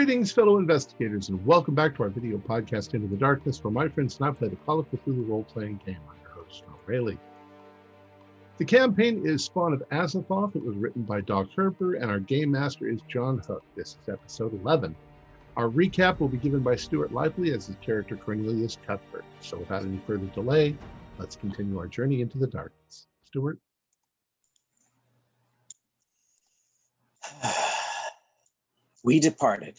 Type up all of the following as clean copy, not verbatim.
Greetings, fellow investigators, and welcome back to our video podcast, Into the Darkness, where my friends and I play the Call of Cthulhu role-playing game. I'm your host, John Rayleigh. The campaign is Spawn of Azathoth. It was written by Doc Herber, and our game master is John Hook. This is episode 11. Our recap will be given by Stuart Lively as his character Cornelius Cuthbert. So without any further delay, let's continue our journey into the darkness. Stuart? We departed.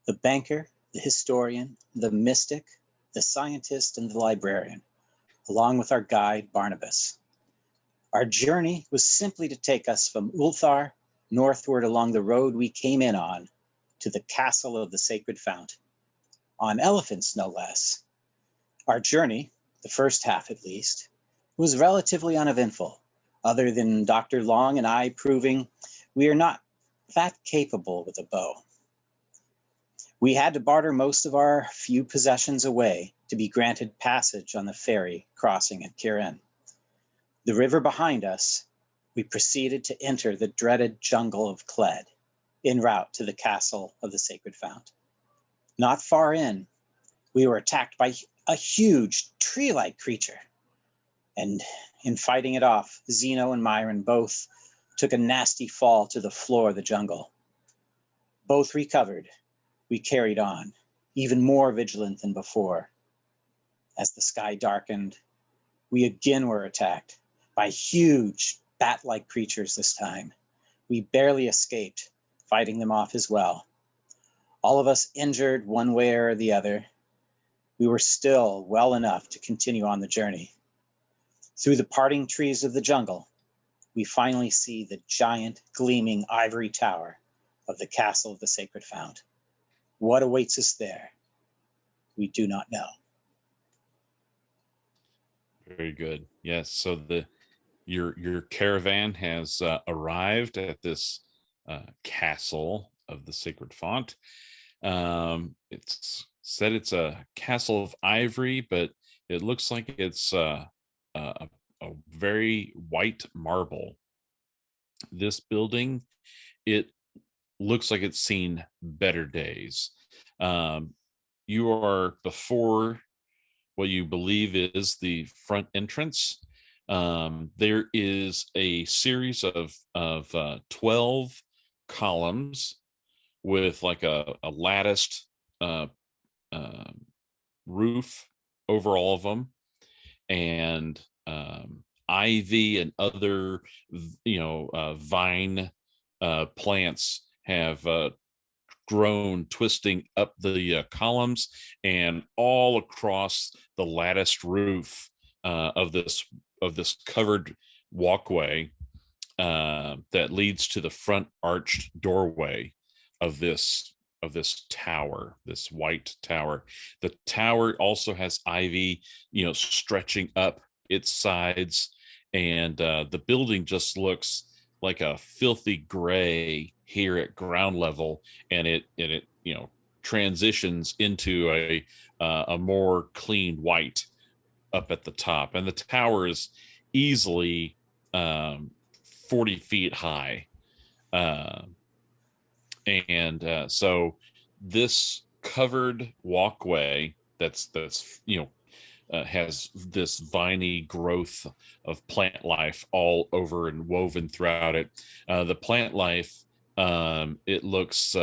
The banker, the historian, the mystic, the scientist, and the librarian, along with our guide, Barnabas. Our journey was simply to take us from Ulthar northward along the road we came in on to the castle of the Sacred Fount. On elephants, no less. Our journey, the first half at least, was relatively uneventful, other than Dr. Long and I proving we are not that capable with a bow. We had to barter most of our few possessions away to be granted passage on the ferry crossing at Kirin. The river behind us, we proceeded to enter the dreaded jungle of Kled, en route to the castle of the Sacred Fount. Not far in, we were attacked by a huge tree-like creature. And in fighting it off, Zeno and Myron both took a nasty fall to the floor of the jungle. Both recovered. We carried on, even more vigilant than before. As the sky darkened, we again were attacked by huge bat-like creatures this time. We barely escaped, fighting them off as well. All of us injured one way or the other. We were still well enough to continue on the journey. Through the parting trees of the jungle, we finally see the giant, gleaming ivory tower of the castle of the Sacred Fount. What awaits us there, we do not know. Very good. Yes. So your caravan has arrived at this castle of the Sacred Fount. It's said it's a castle of ivory, but it looks like it's a very white marble. This building, it looks like it's seen better days. You are before what you believe is the front entrance. There is a series of 12 columns with like a latticed roof over all of them, and ivy and other vine plants have grown, twisting up the columns and all across the latticed roof of this covered walkway that leads to the front arched doorway of this tower, this white tower. The tower also has ivy, stretching up its sides, and the building just looks like a filthy gray here at ground level, and it transitions into a more clean white up at the top. And the tower is easily 40 feet high. So this covered walkway that's has this viney growth of plant life all over and woven throughout it. The plant life, it looks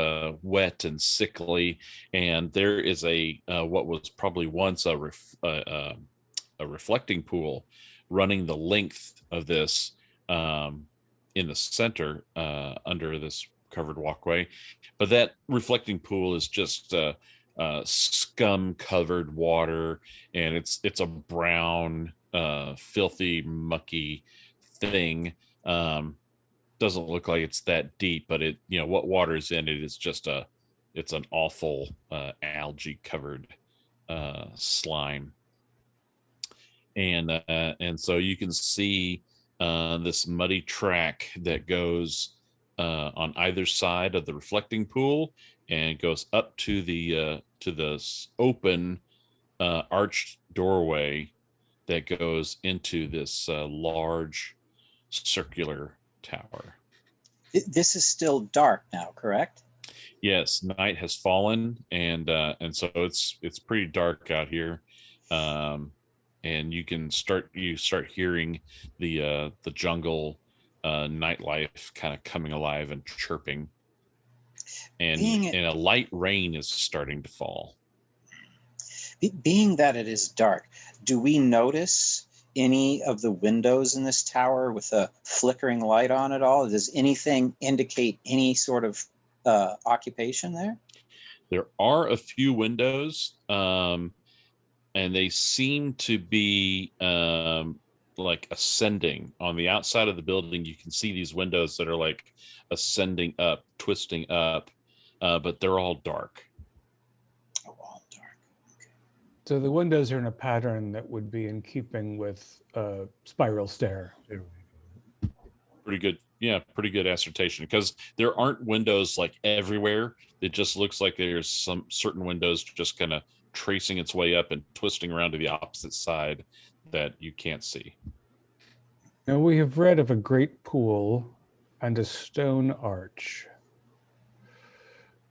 wet and sickly, and there is what was probably once a reflecting pool running the length of this in the center under this covered walkway. But that reflecting pool is just scum covered water, and it's a brown filthy mucky thing. Doesn't look like it's that deep, but what water's in it is just it's an awful algae covered slime. And so you can see this muddy track that goes on either side of the reflecting pool, and goes up to the open arched doorway that goes into this large circular tower. This is still dark now, correct? Yes, night has fallen, and so it's pretty dark out here, and you start hearing the jungle nightlife kind of coming alive and chirping, Being it, and a light rain is starting to fall. being that it is dark, do we notice any of the windows in this tower with a flickering light on at all? Does anything indicate any sort of occupation there? There are a few windows, and they seem to be like ascending on the outside of the building. You can see these windows that are like ascending up, twisting up, but they're all dark. Oh, all dark. Okay. So the windows are in a pattern that would be in keeping with a spiral stair. There we go. Pretty good. Yeah, pretty good assertion, because there aren't windows like everywhere. It just looks like there's some certain windows just kind of tracing its way up and twisting around to the opposite side that you can't see. Now we have read of a great pool and a stone arch.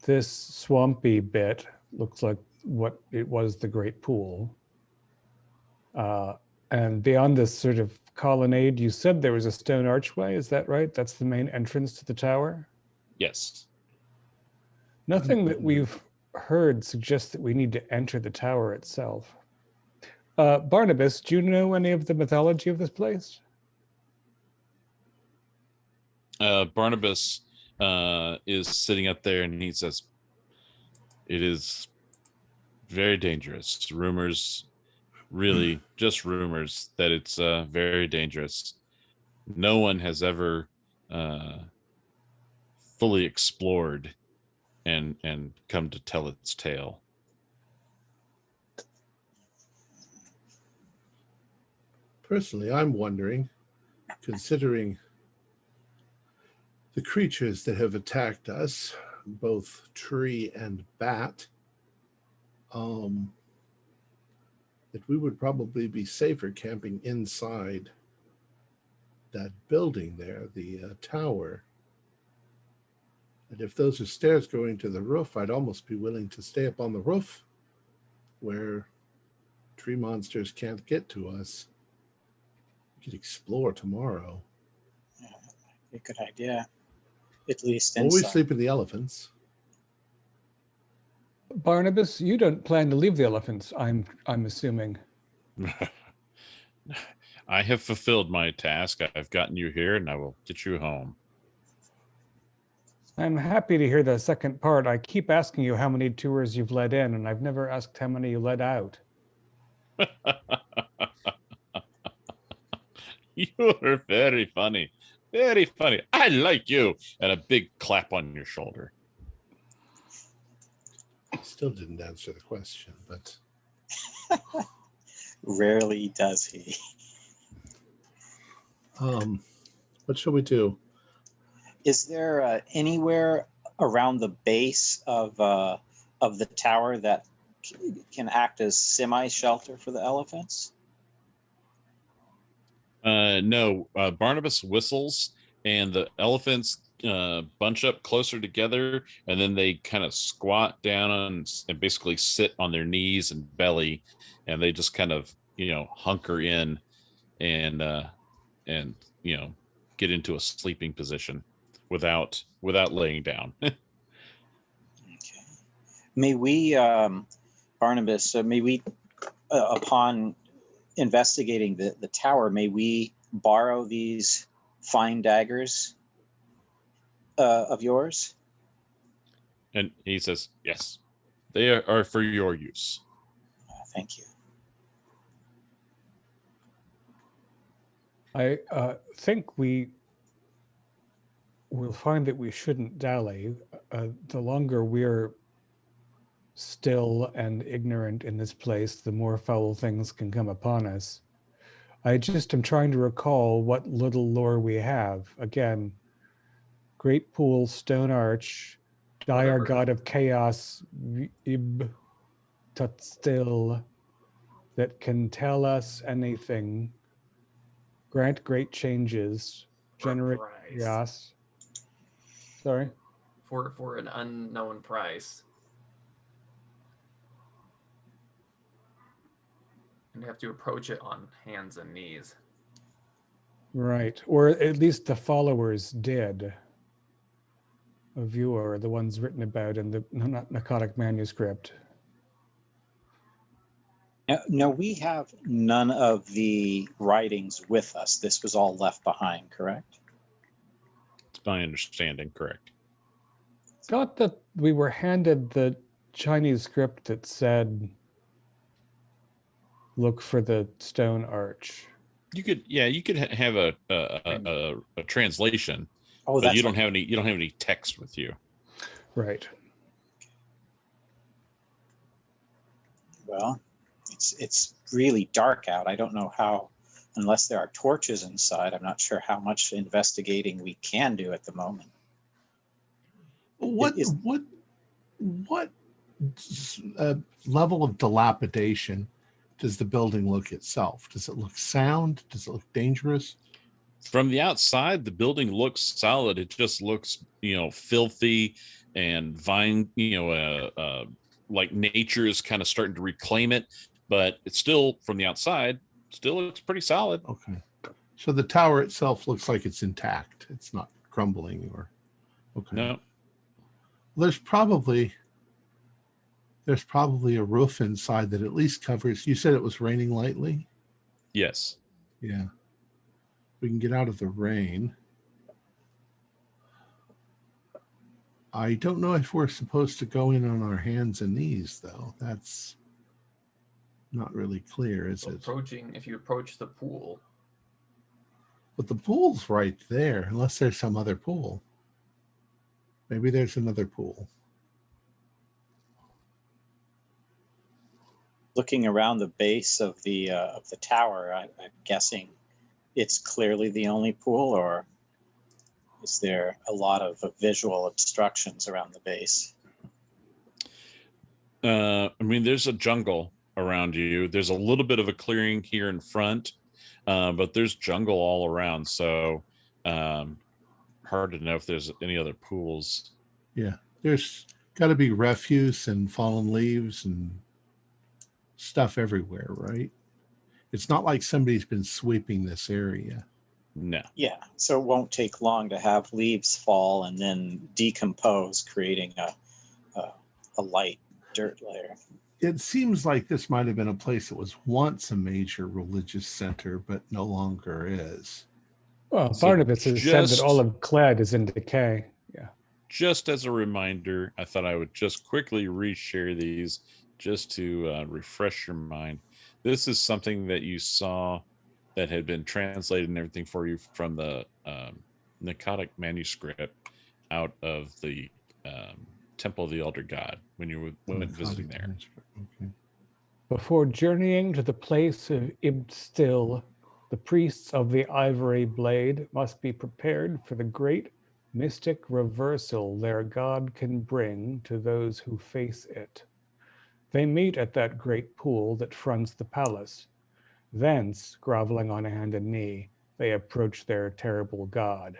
This swampy bit looks like what it was the great pool. And beyond this sort of colonnade, you said there was a stone archway, is that right? That's the main entrance to the tower? Yes. Nothing that we've heard suggests that we need to enter the tower itself. Barnabas, do you know any of the mythology of this place? Barnabas is sitting up there and he says, "It is very dangerous. Rumors, really just rumors, that it's very dangerous. No one has ever fully explored and come to tell its tale." Personally, I'm wondering, considering the creatures that have attacked us, both tree and bat, that we would probably be safer camping inside that building there, the tower. And if those are stairs going to the roof, I'd almost be willing to stay up on the roof where tree monsters can't get to us. We could explore tomorrow. Yeah, a good idea. At least Always inside. sleep in the elephants. Barnabas, you don't plan to leave the elephants, I'm assuming. I have fulfilled my task. I've gotten you here, and I will get you home. I'm happy to hear the second part. I keep asking you how many tours you've let in, and I've never asked how many you let out. You are very funny. Very funny. I like you. And a big clap on your shoulder. Still didn't answer the question, but Rarely does he. what shall we do? Is there anywhere around the base of the tower that can act as semi-shelter for the elephants? No, Barnabas whistles, and the elephants bunch up closer together, and then they kind of squat down and basically sit on their knees and belly, and they just kind of hunker in and get into a sleeping position without laying down. Okay. May we, Barnabas, may we, upon investigating the tower, may we borrow these fine daggers of yours? And he says, "Yes, they are for your use." Thank you. I think we will find that we shouldn't dally. The longer we're still and ignorant in this place, the more foul things can come upon us. I just am trying to recall what little lore we have. Again, great pool, stone arch, dire god of chaos, Ib Tutstil, that can tell us anything, grant great changes, generate chaos. Sorry? for an unknown price. And have to approach it on hands and knees. Right. Or at least the followers did of you, or the ones written about in the narcotic manuscript. No, we have none of the writings with us. This was all left behind, correct? It's my understanding, correct? Thought that we were handed the Chinese script that said, look for the stone arch. You could have a translation, Oh, but that's you don't right. have any text with you. Right. Well, it's really dark out. I don't know how, unless there are torches inside, I'm not sure how much investigating we can do at the moment. What level of dilapidation does the building look itself? Does it look sound? Does it look dangerous? From the outside, the building looks solid. It just looks, filthy and like nature is kind of starting to reclaim it. But it's still, from the outside, still looks pretty solid. Okay. So the tower itself looks like it's intact. It's not crumbling or... Okay. No. There's probably a roof inside that at least covers... You said it was raining lightly? Yes. Yeah. We can get out of the rain. I don't know if we're supposed to go in on our hands and knees, though. That's not really clear, is it? If you approach the pool. But the pool's right there, unless there's some other pool. Maybe there's another pool. Looking around the base of the tower, I'm guessing it's clearly the only pool, or is there a lot of visual obstructions around the base? There's a jungle around you. There's a little bit of a clearing here in front, but there's jungle all around. So hard to know if there's any other pools. Yeah, there's got to be refuse and fallen leaves and stuff everywhere, right? It's not like somebody's been sweeping this area. No. Yeah, so it won't take long to have leaves fall and then decompose, creating a light dirt layer. It seems like this might have been a place that was once a major religious center, but no longer is. Well, So Barnabas has said that all of Kled is in decay. Yeah. Just as a reminder, I thought I would just quickly reshare these just to refresh your mind. This is something that you saw that had been translated and everything for you from the narcotic manuscript out of the Temple of the Elder God when you went visiting there. Okay. Before journeying to the place of Ibn Still, the priests of the Ivory Blade must be prepared for the great mystic reversal their God can bring to those who face it. They meet at that great pool that fronts the palace. Thence, groveling on hand and knee, they approach their terrible God.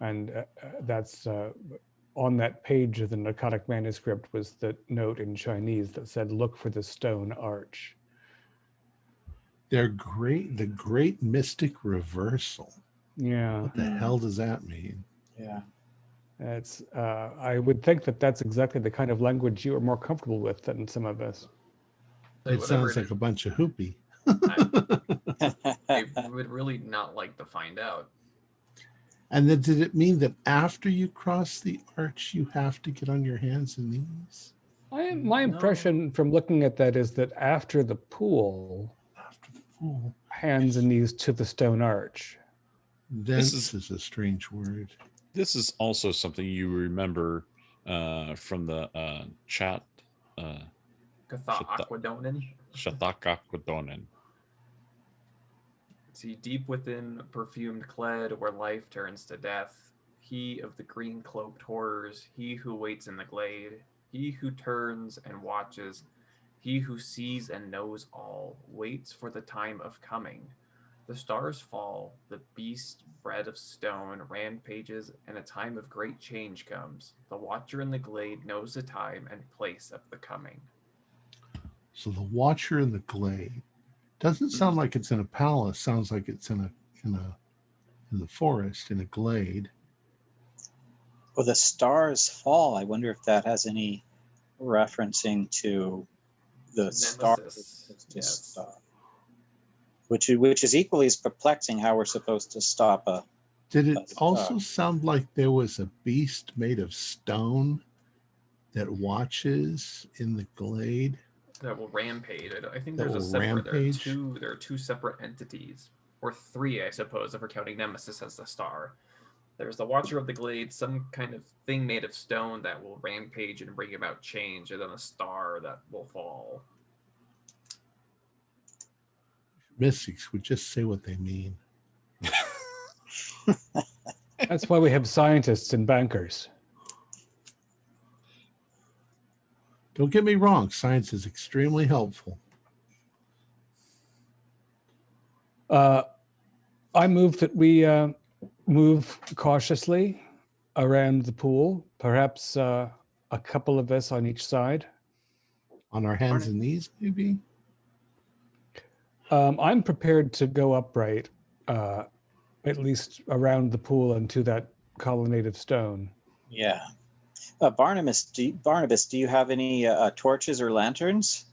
And that's on that page of the narcotic manuscript was the note in Chinese that said, look for the stone arch. The great mystic reversal. Yeah. What the hell does that mean? Yeah. It's, I would think that that's exactly the kind of language you are more comfortable with than some of us. It sounds like a bunch of hoopy. I would really not like to find out. And then did it mean that after you cross the arch, you have to get on your hands and knees? My impression from looking at that is that after the pool, hands and knees to the stone arch. This is a strange word. This is also something you remember from the Shathak-Aquadonin. See, deep within perfumed Kled, where life turns to death, he of the green-cloaked horrors, he who waits in the glade, he who turns and watches, he who sees and knows all, waits for the time of coming, The stars fall, the beast bred of stone rampages, and a time of great change comes. The watcher in the glade knows the time and place of the coming. So the Watcher in the Glade doesn't sound like it's in a palace. Sounds like it's in the forest, in a glade. Well, the stars fall. I wonder if that has any referencing to the star. Yes. Which is equally as perplexing how we're supposed to stop a. Did it also sound like there was a beast made of stone that watches in the glade? That will rampage. I think That there's a will separate. rampage? There are two separate entities, or three, I suppose, if we're counting Nemesis as the star. There's the Watcher of the Glade, some kind of thing made of stone that will rampage and bring about change, and then a star that will fall. Mystics would just say what they mean. That's why we have scientists and bankers. Don't get me wrong, science is extremely helpful. I move that we move cautiously around the pool, perhaps a couple of us on each side. On our hands and knees, maybe? I'm prepared to go upright, at least around the pool and to that colonnade of stone. Yeah. Barnabas, do you have any torches or lanterns?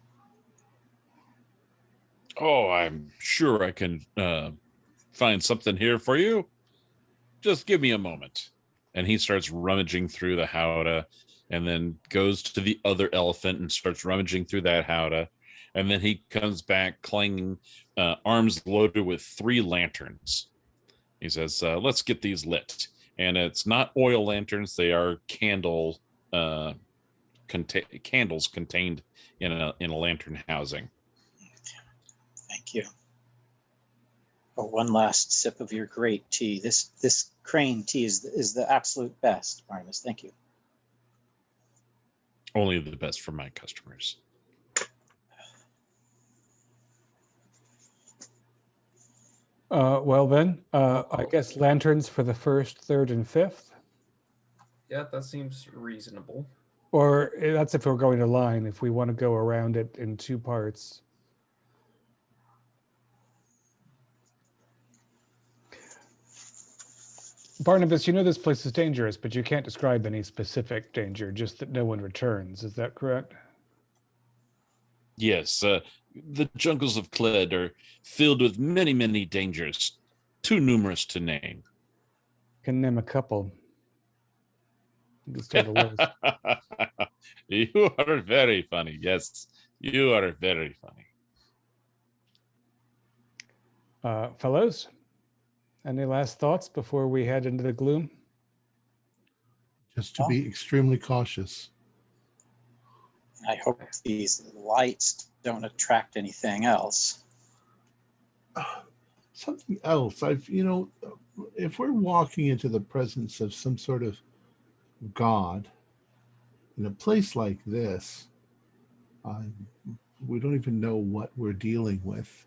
Oh, I'm sure I can find something here for you. Just give me a moment. And he starts rummaging through the howdah, and then goes to the other elephant and starts rummaging through that howdah. And then he comes back clanging, arms loaded with 3 lanterns. He says, let's get these lit. And it's not oil lanterns. They are candles contained in a lantern housing. Thank you. Oh, one last sip of your great tea. This crane tea is the absolute best, Barnabas. Thank you. Only the best for my customers. Well then, I guess lanterns for the first, third, and fifth. Yeah, that seems reasonable. Or that's if we're going to line, if we want to go around it in 2 parts. Barnabas, you know this place is dangerous, but you can't describe any specific danger, just that no one returns. Is that correct? Yes, the jungles of Kled are filled with many, many dangers, too numerous to name. Can name a couple. You can start a list. You are very funny. Yes, you are very funny. Fellows, any last thoughts before we head into the gloom? Just to be extremely cautious. I hope these lights don't attract anything else. Something else. If we're walking into the presence of some sort of god in a place like this, we don't even know what we're dealing with.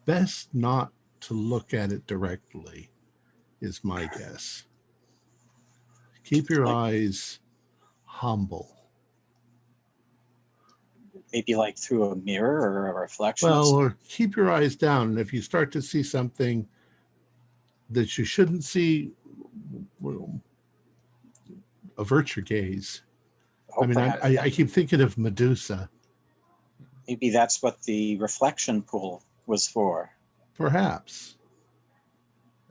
Best not to look at it directly is my guess. Keep your eyes humble. Maybe like through a mirror or a reflection. Well, or keep your eyes down. And if you start to see something that you shouldn't see, avert your gaze. I keep thinking of Medusa. Maybe that's what the reflection pool was for. Perhaps.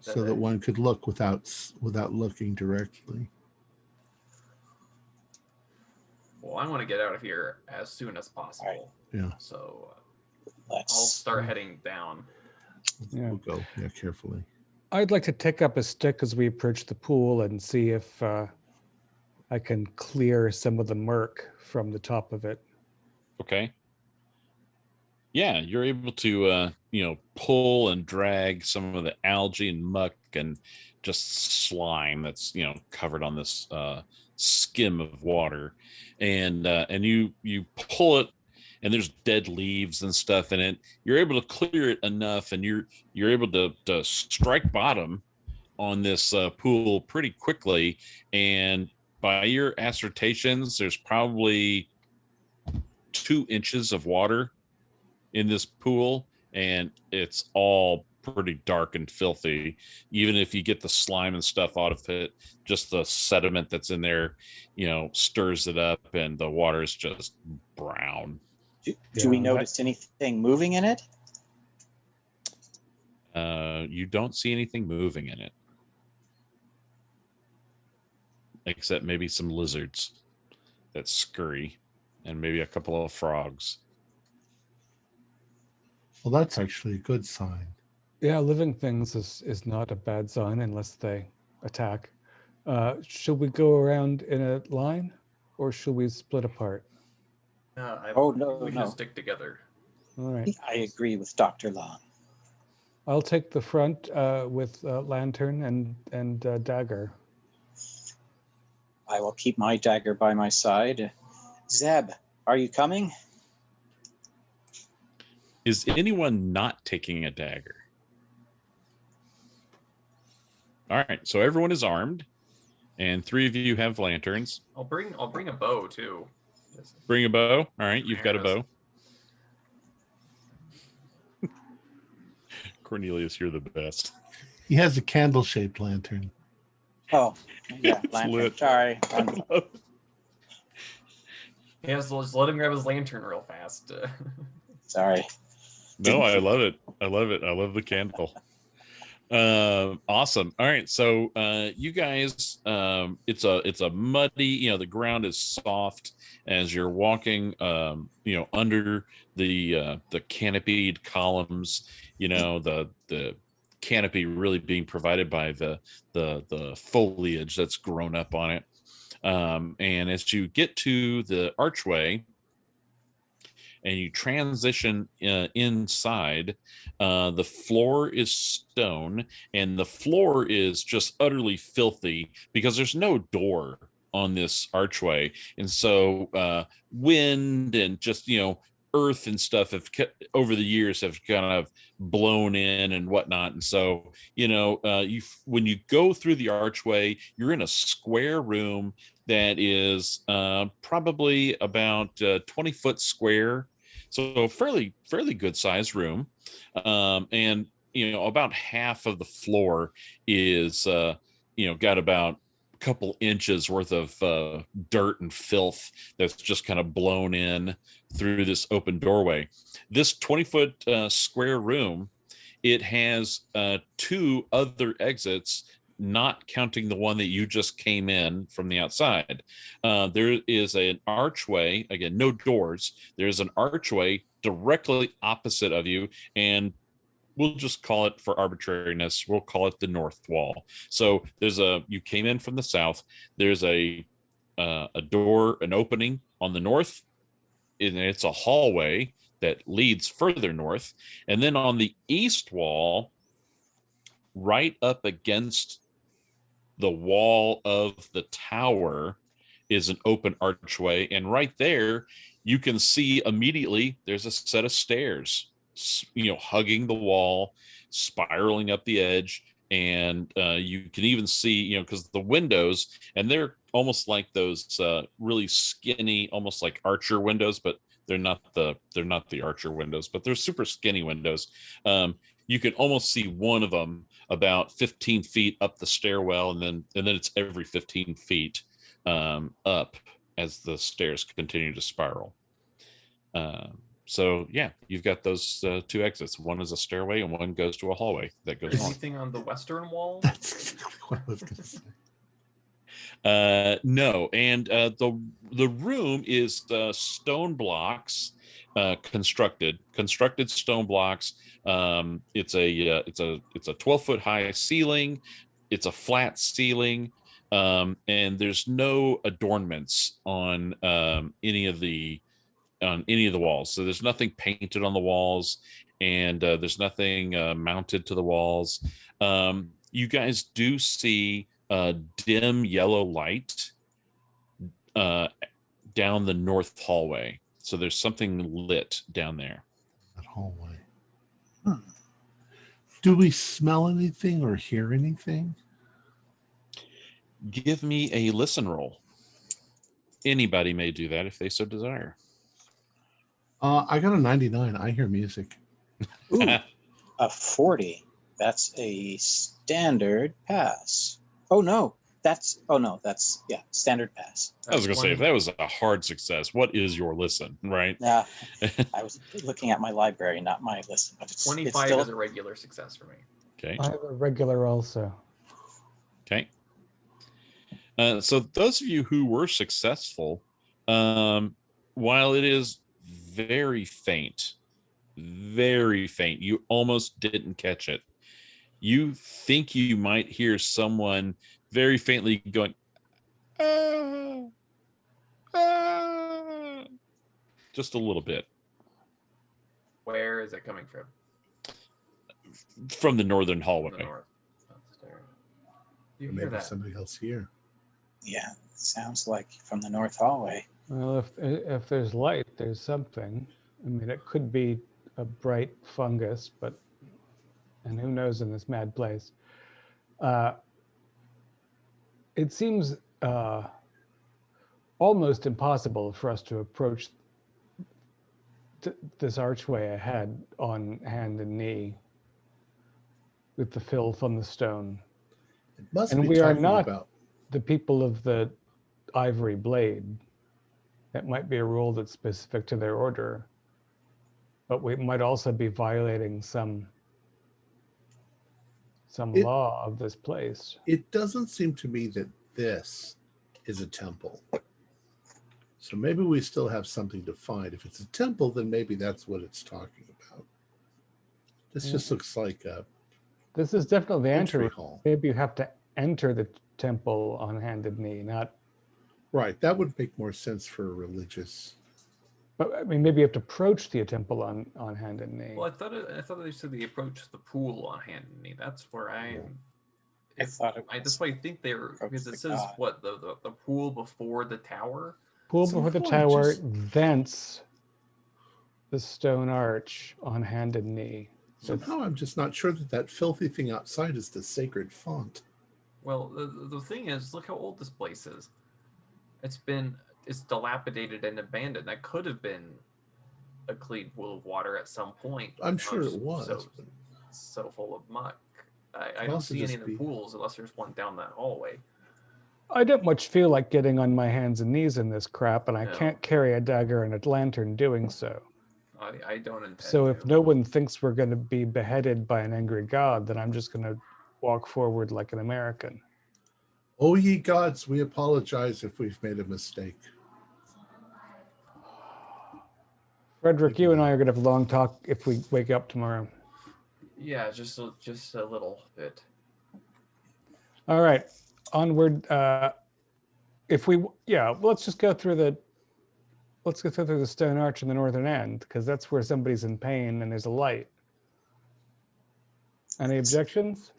So that one could look without looking directly. Well, I want to get out of here as soon as possible. Right. Yeah. So I'll start heading down. Yeah. We'll go carefully. I'd like to take up a stick as we approach the pool and see if I can clear some of the murk from the top of it. Okay. Yeah, you're able to pull and drag some of the algae and muck and just slime that's covered on this skim of water, and you pull it, and there's dead leaves and stuff in it. You're able to clear it enough, and you're able to strike bottom on this pool pretty quickly. And by your assertions, there's probably 2 inches of water in this pool, and it's all pretty dark and filthy. Even if you get the slime and stuff out of it, just the sediment that's in there, stirs it up, and the water is just brown. Do we notice anything moving in it? You don't see anything moving in it, except maybe some lizards that scurry, and maybe a couple of frogs. Well, that's actually a good sign. Yeah, living things is not a bad sign unless they attack. Should we go around in a line, or should we split apart? We should stick together. All right. I agree with Dr. Long. I'll take the front with lantern and dagger. I will keep my dagger by my side. Zeb, are you coming? Is anyone not taking a dagger? All right, so everyone is armed, and 3 of you have lanterns. I'll bring a bow too. Bring a bow. All right, you've got a bow. Cornelius, you're the best. He has a candle-shaped lantern. Oh, yeah, lantern. Lit. Sorry. Just let him grab his lantern real fast. Sorry. No, I love it. I love the candle. Awesome. All right, so you guys, it's a muddy, the ground is soft as you're walking, under the canopied columns, the canopy really being provided by the foliage that's grown up on it. And as you get to the archway and you transition inside, the floor is stone, and the floor is just utterly filthy because there's no door on this archway. And so wind and just, earth and stuff over the years have kind of blown in and whatnot. And so, when you go through the archway, you're in a square room that is probably about 20 foot square. So fairly good sized room. And, about half of the floor is, got about couple inches worth of dirt and filth that's just kind of blown in through this open doorway. This 20-foot square room, it has 2 other exits, not counting the one that you just came in from the outside. There is an archway, again, no doors. There's an archway directly opposite of you, and we'll just call it, for arbitrariness, we'll call it the north wall. So you came in from the south. There's a door, an opening on the north, and it's a hallway that leads further north. And then on the east wall, right up against the wall of the tower, is an open archway. And right there, you can see immediately there's a set of stairs, hugging the wall, spiraling up the edge. And you can even see, because the windows, and they're almost like those really skinny, almost like Archer windows, but they're not the Archer windows, but they're super skinny windows. You can almost see one of them about 15 feet up the stairwell, and then it's every 15 feet up as the stairs continue to spiral. So yeah, you've got those 2 exits. One is a stairway, and one goes to a hallway that goes north. Anything on the western wall? That's exactly what I was going to say. No, and the room is stone blocks, constructed stone blocks. It's a 12-foot high ceiling. It's a flat ceiling, and there's no adornments on any of the walls. So there's nothing painted on the walls, and there's nothing mounted to the walls. You guys do see dim yellow light down the north hallway. So there's something lit down there. That hallway. Hmm. Do we smell anything or hear anything? Give me a listen roll. Anybody may do that if they so desire. I got a 99. I hear music. Ooh, a 40. That's a standard pass. Oh no, that's standard pass. I was going to say, if that was a hard success, what is your listen, right? Yeah, I was looking at my library, not my list. But it's 25 still is a regular success for me. Okay. I have a regular also. Okay. So those of you who were successful, while it is very faint, you almost didn't catch it. You think you might hear someone very faintly going, "Ah, ah," just a little bit Where is it coming from? from the northern From hallway. the north. Upstairs. You Or hear maybe that? somebody else here. yeah, sounds like from the north hallway. Well, if there's light, there's something. I mean, it could be a bright fungus, and who knows in this mad place. It seems almost impossible for us to approach this archway ahead on hand and knee with the filth on the stone. It must And be we are talking not about. the people of the ivory blade. That might be a rule that's specific to their order, but we might also be violating some law of this place. It doesn't seem to me that this is a temple. So maybe we still have something to find. If it's a temple, then maybe that's what it's talking about. This just looks like a This is definitely the entry entry. hall. Maybe you have to enter the temple on hand and knee, not. Right. That would make more sense for a religious. But I mean, maybe you have to approach the temple on hand and knee. Well, I thought they said they approached the pool on hand and knee. That's where I am. I thought it That's was why I think they were, approach because the it says god. what the pool before the tower. Pool So before the far, tower, just- thence the stone arch on hand and knee. Somehow I'm just not sure that filthy thing outside is the sacred font. Well, the thing is, look how old this place is. It's dilapidated and abandoned. That could have been a clean pool of water at some point. I'm sure it was. So full of muck. I could don't also see any just of the be- pools unless there's one down that hallway. I don't much feel like getting on my hands and knees in this crap, and I No. can't carry a dagger and a lantern doing so. I don't intend So to. if no one thinks we're going to be beheaded by an angry god, then I'm just going to walk forward like an American. Oh, ye gods, we apologize if we've made a mistake. Frederick, you and I are going to have a long talk if we wake up tomorrow. Yeah, just a little bit. All right, onward. Let's just go through the stone arch in the northern end, because that's where somebody's in pain and there's a light. Any objections?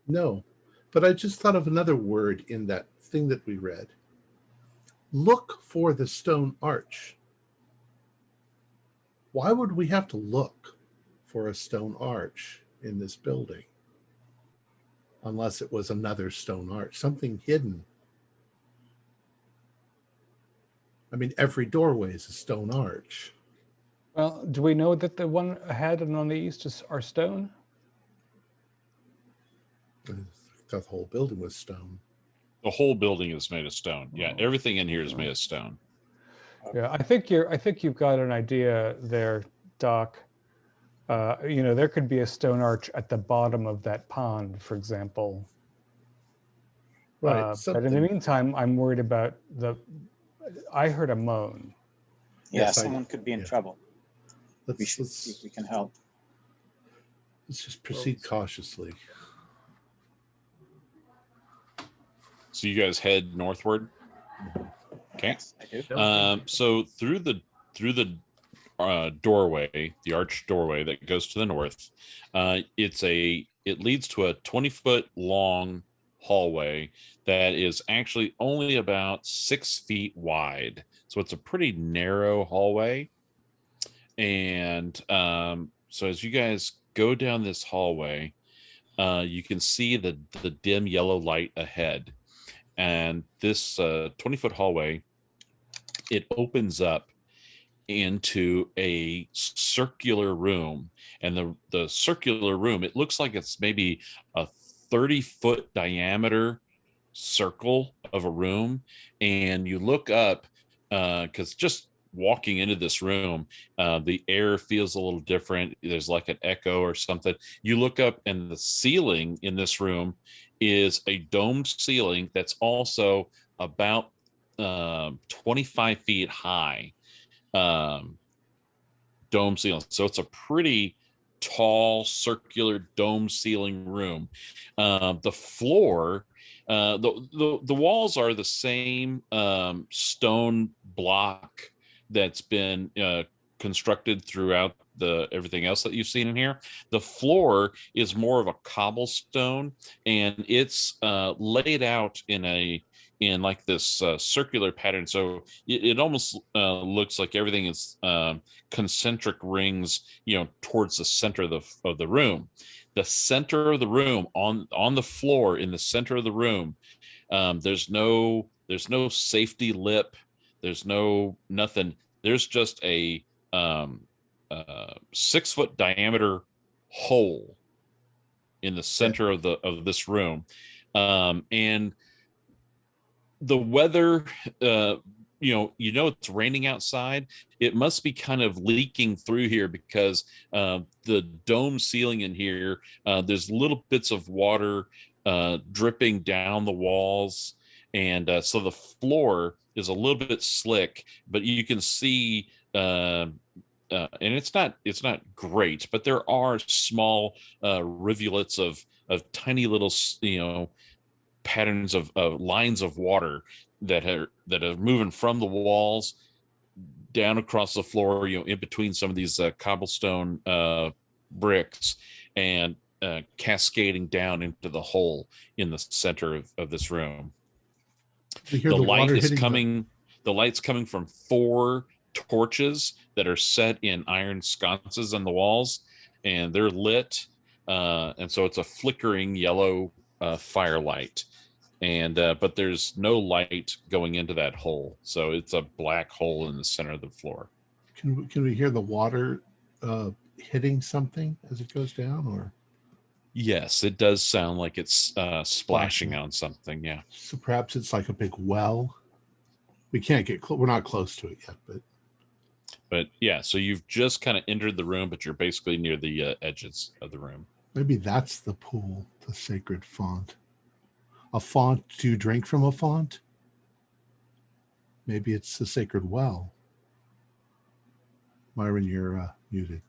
No, but I just thought of another word in that thing that we read. Look for the stone arch. Why would we have to look for a stone arch in this building? Unless it was another stone arch, something hidden. I mean, every doorway is a stone arch. Well, do we know that the one ahead and on the east are stone? The whole building was stone. The whole building is made of stone. Yeah, everything in here is made of stone. Yeah, I think you've got an idea there, Doc. There could be a stone arch at the bottom of that pond, for example. Right. But in the meantime, I'm worried about I heard a moan. Yeah, Yes, someone could be in trouble. We should Let's see if we can help. just proceed cautiously. So you guys head northward. Okay. Yes, I do. So through the doorway, the arched doorway that goes to the north, it leads to a 20-foot long hallway that is actually only about 6 feet wide. So it's a pretty narrow hallway. And so as you guys go down this hallway, you can see the dim yellow light ahead. And this 20-foot hallway, it opens up into a circular room. And the circular room, it looks like it's maybe a 30-foot diameter circle of a room. And you look up, because just walking into this room, the air feels a little different. There's like an echo or something. You look up, and the ceiling in this room is a domed ceiling that's also about 25 feet high. Dome ceiling. So it's a pretty tall, circular dome ceiling room. The floor, the walls are the same stone block that's been constructed throughout everything else that you've seen in here. The floor is more of a cobblestone, and it's laid out in like this circular pattern. So it almost looks like everything is concentric rings, towards the center of the room. The center of the room, on the floor in the center of the room, there's no safety lip. There's nothing. There's just a 6-foot diameter hole in the center of this room, and the weather, it's raining outside. It must be kind of leaking through here, because the dome ceiling in here, there's little bits of water dripping down the walls, and so the floor is a little bit slick, but you can see, and it's not great, but there are small rivulets of tiny little patterns of lines of water that are moving from the walls down across the floor, in between some of these cobblestone bricks, and cascading down into the hole in the center of this room. The light's coming from 4 torches that are set in iron sconces on the walls, and they're lit, and so it's a flickering yellow firelight, and but there's no light going into that hole, so it's a black hole in the center of the floor. Can we hear the water hitting something as it goes down, or? Yes, it does sound like it's splashing on something. Yeah. So perhaps it's like a big well. We can't get we're not close to it yet, but yeah. So you've just kind of entered the room, but you're basically near the edges of the room. Maybe that's the pool, the sacred font. A font? Do you drink from a font? Maybe it's the sacred well. Myron, you're muted.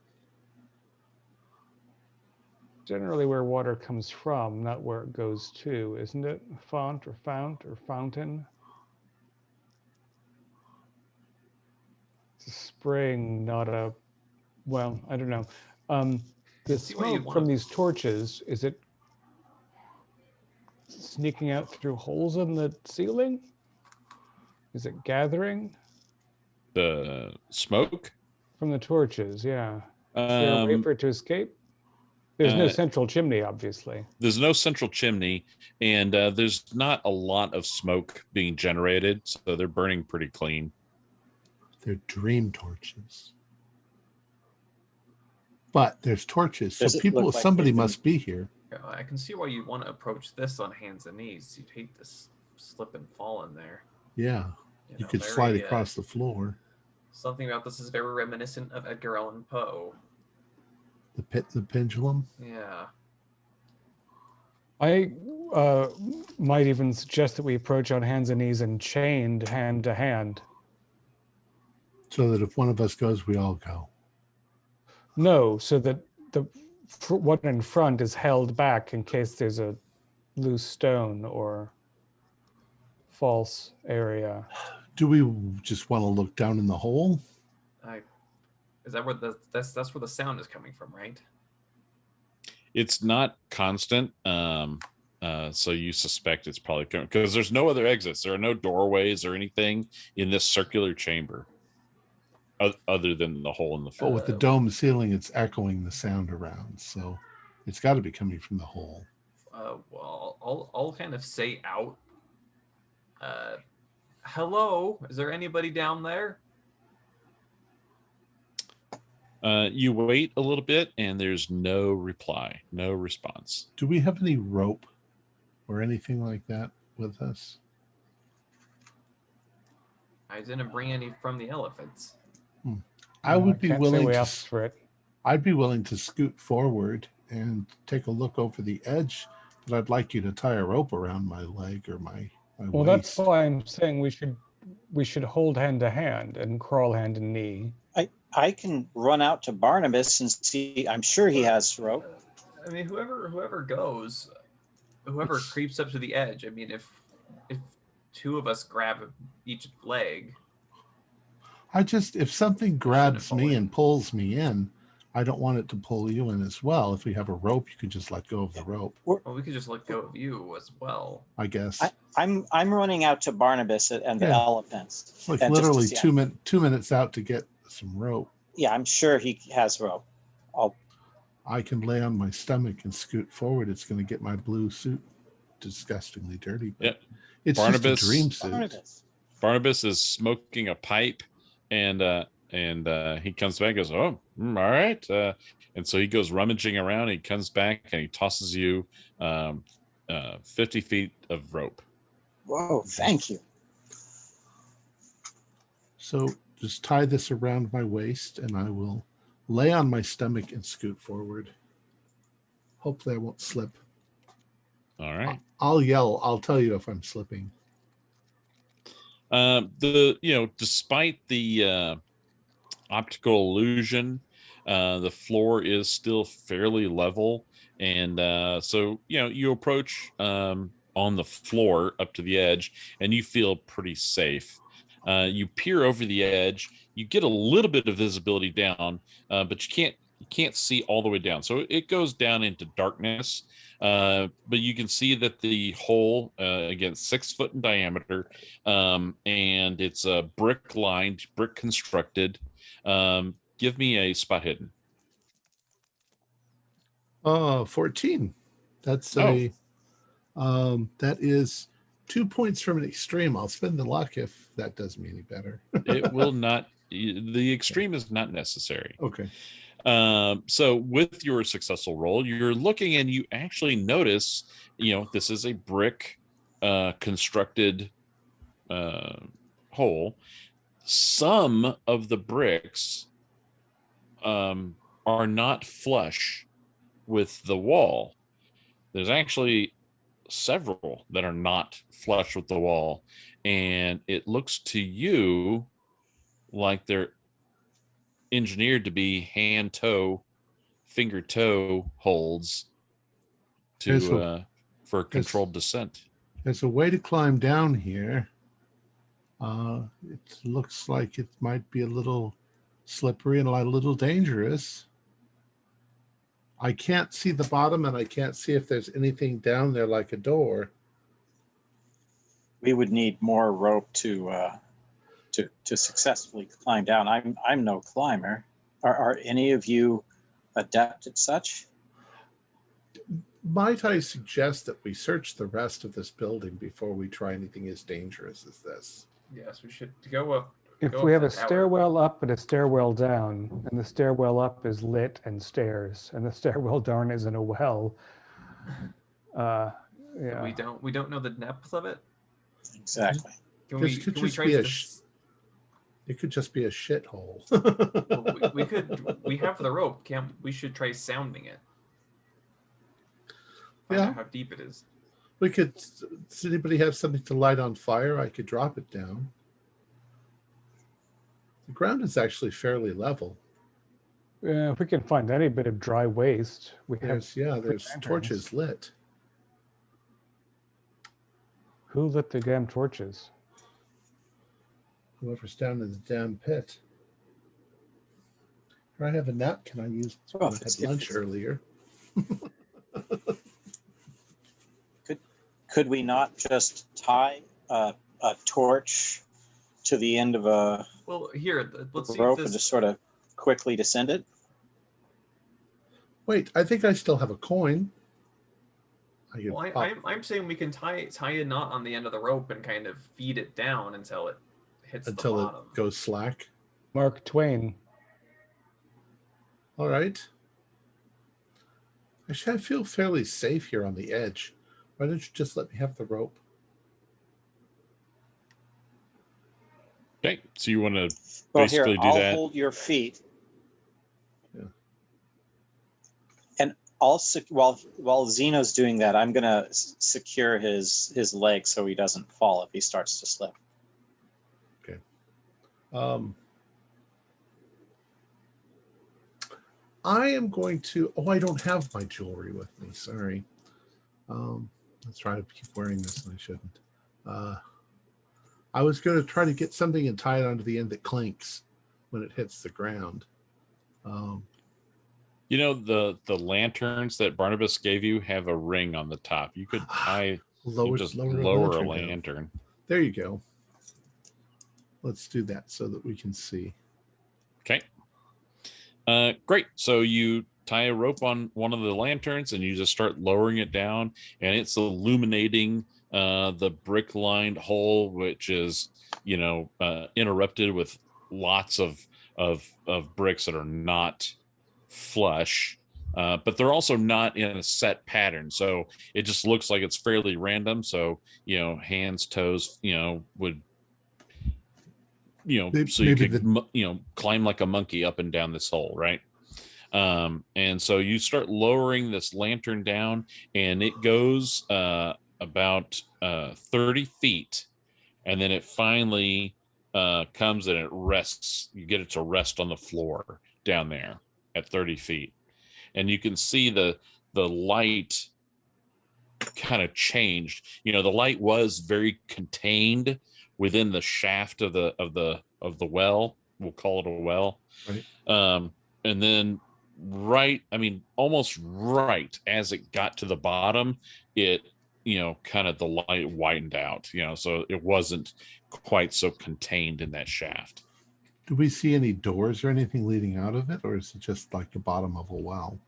Generally where water comes from, not where it goes to, isn't it? Font or fount or fountain? It's a spring, not a, well, I don't know. The smoke from these torches, is it sneaking out through holes in the ceiling? Is it gathering? The smoke? From the torches, yeah. Is there a way for it to escape? There's no central chimney, obviously. There's no central chimney, and there's not a lot of smoke being generated, so they're burning pretty clean. They're dream torches. But there's torches, so somebody must be here. I can see why you'd want to approach this on hands and knees. You'd hate to slip and fall in there. Yeah, you could slide across the floor. Something about this is very reminiscent of Edgar Allan Poe. The Pit, the Pendulum? Yeah. I might even suggest that we approach on hands and knees and chained hand to hand. So that if one of us goes, we all go. No, so that the one in front is held back in case there's a loose stone or false area. Do we just want to look down in the hole? Is that where that's where the sound is coming from, right? It's not constant. So you suspect it's probably because there's no other exits. There are no doorways or anything in this circular chamber other than the hole in the But floor. with the dome ceiling, it's echoing the sound around. So it's got to be coming from the hole. Well, I'll kind of say out. Hello, is there anybody down there? You wait a little bit, and there's no reply, no response. Do we have any rope or anything like that with us? I didn't bring any from the elephants. I would be can't say willing we to. asked for it. I'd be willing to scoot forward and take a look over the edge, but I'd like you to tie a rope around my leg or my Well, waist. that's why I'm saying we should hold hand to hand and crawl hand and knee. I can run out to Barnabas and see. I'm sure he has rope. I mean, whoever goes, whoever creeps up to the edge. I mean, if two of us grab each leg, If something grabs fall me in. and pulls me in, I don't want it to pull you in as well. If we have a rope, you could just let go of the rope, well, we could just let go of you as well. I guess. I'm running out to Barnabas and the Yeah. elephants. It's like and just to literally see- 2 minutes out to get some rope. Yeah, I'm sure he has rope. I can lay on my stomach and scoot forward. It's going to get my blue suit disgustingly dirty. But Yep. it's Barnabas- just a dream suit. Barnabas is smoking a pipe, and he comes back and goes, "Oh, all right." And so he goes rummaging around. He comes back and he tosses you 50 feet of rope. Whoa, thank you. So just tie this around my waist and I will lay on my stomach and scoot forward. Hopefully I won't slip. All right. I'll yell. I'll tell you if I'm slipping. Despite the optical illusion, the floor is still fairly level, and so you approach on the floor up to the edge, and you feel pretty safe. You peer over the edge. You get a little bit of visibility down, but you can't see all the way down. So it goes down into darkness. But you can see that the hole, again, 6 foot in diameter, and it's a brick constructed. Give me a spot hidden. 14. That's that is 2 points from an extreme. I'll spend the luck if that does me any better. It will not. The extreme is not necessary. Okay. So with your successful roll, you're looking and you actually notice, this is a brick constructed hole. Some of the bricks are not flush with the wall. There's actually several that are not flush with the wall, and it looks to you like they're engineered to be finger toe holds for controlled descent. There's a way to climb down here. It looks like it might be a little slippery and a little dangerous. I can't see the bottom, and I can't see if there's anything down there like a door. We would need more rope to successfully climb down. I'm no climber. Are any of you adept at such? Might I suggest that we search the rest of this building before we try anything as dangerous as this? Yes, we should go up. If go we up have the a tower. stairwell up and a stairwell down, and the stairwell up is lit and stairs, and the stairwell down is in a well, yeah. We don't know the depth of it. Exactly. Can This we could can we just try be to? a It could just be a shithole. Well, we could. We have the rope. We should try sounding it. Find Yeah. out how deep it is. We could. Does anybody have something to light on fire? I could drop it down. The ground is actually fairly level. If we can find any bit of dry waste, we have. There's lanterns. torches lit. Who lit the damn torches? Whoever's down in the damn pit. Do I have a napkin I used Well, when I had lunch earlier? Could we not just tie a torch to the end of a Well, here, let's see if rope and this. just sort of quickly descend it? Wait, I think I still have a coin. Well, I'm saying we can tie a knot on the end of the rope and kind of feed it down until it hits the bottom. It goes slack. Mark Twain. All right. Actually, I feel fairly safe here on the edge. Why don't you just let me have the rope? Okay, so you want to Well, basically here, do I'll that. hold your feet. Yeah. And while Zeno's doing that, I'm going to secure his leg so he doesn't fall if he starts to slip. Okay. I am going to. Oh, I don't have my jewelry with me. Sorry. Let's try to keep wearing this, and I shouldn't. I was going to try to get something and tie it onto the end that clinks when it hits the ground. You know, the lanterns that Barnabas gave you have a ring on the top. You could lower a lantern. There you go. Let's do that so that we can see. Okay. Great. So you tie a rope on one of the lanterns and you just start lowering it down, and it's illuminating the brick-lined hole, which is, interrupted with lots of bricks that are not flush, but they're also not in a set pattern. So it just looks like it's fairly random. So, hands, toes, would, so you could, climb like a monkey up and down this hole, right? And so you start lowering this lantern down, and it goes about 30 feet, and then it finally comes and it rests. You get it to rest on the floor down there at 30 feet, and you can see the light kind of changed. The light was very contained within the shaft of the well. We'll call it a well. Right. And then almost right as it got to the bottom, it, kind of the light widened out, so it wasn't quite so contained in that shaft. Do we see any doors or anything leading out of it, or is it just like the bottom of a well?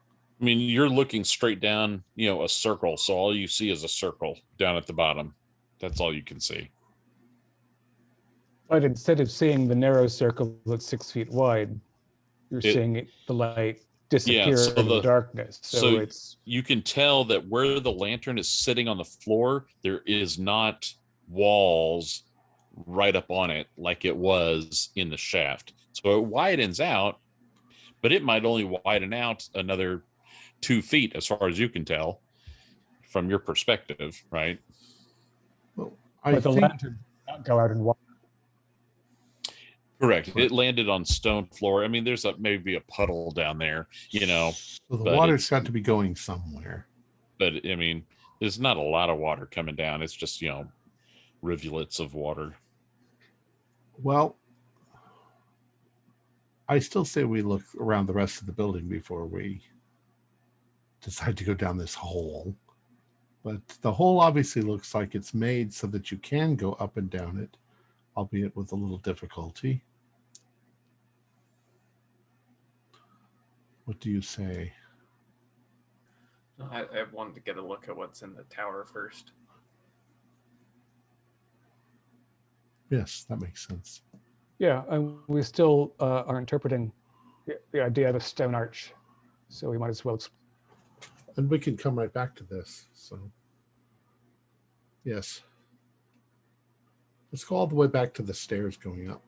I mean, you're looking straight down, a circle. So all you see is a circle down at the bottom. That's all you can see. But instead of seeing the narrow circle that's 6 feet wide, you're seeing the light disappear into the darkness. So you can tell that where the lantern is sitting on the floor, there is not walls right up on it like it was in the shaft. So it widens out, but it might only widen out another 2 feet as far as you can tell from your perspective, right? Well, the lantern did not go out in water. Correct. It landed on stone floor. I mean, there's maybe a puddle down there, So the water's got to be going somewhere. But I mean, there's not a lot of water coming down. It's just, rivulets of water. Well, I still say we look around the rest of the building before we decide to go down this hole. But the hole obviously looks like it's made so that you can go up and down it, albeit with a little difficulty. What do you say? I wanted to get a look at what's in the tower first. Yes, that makes sense. Yeah, and we still are interpreting the idea of a stone arch, so we might as well. And we can come right back to this. So, yes. Let's go all the way back to the stairs going up.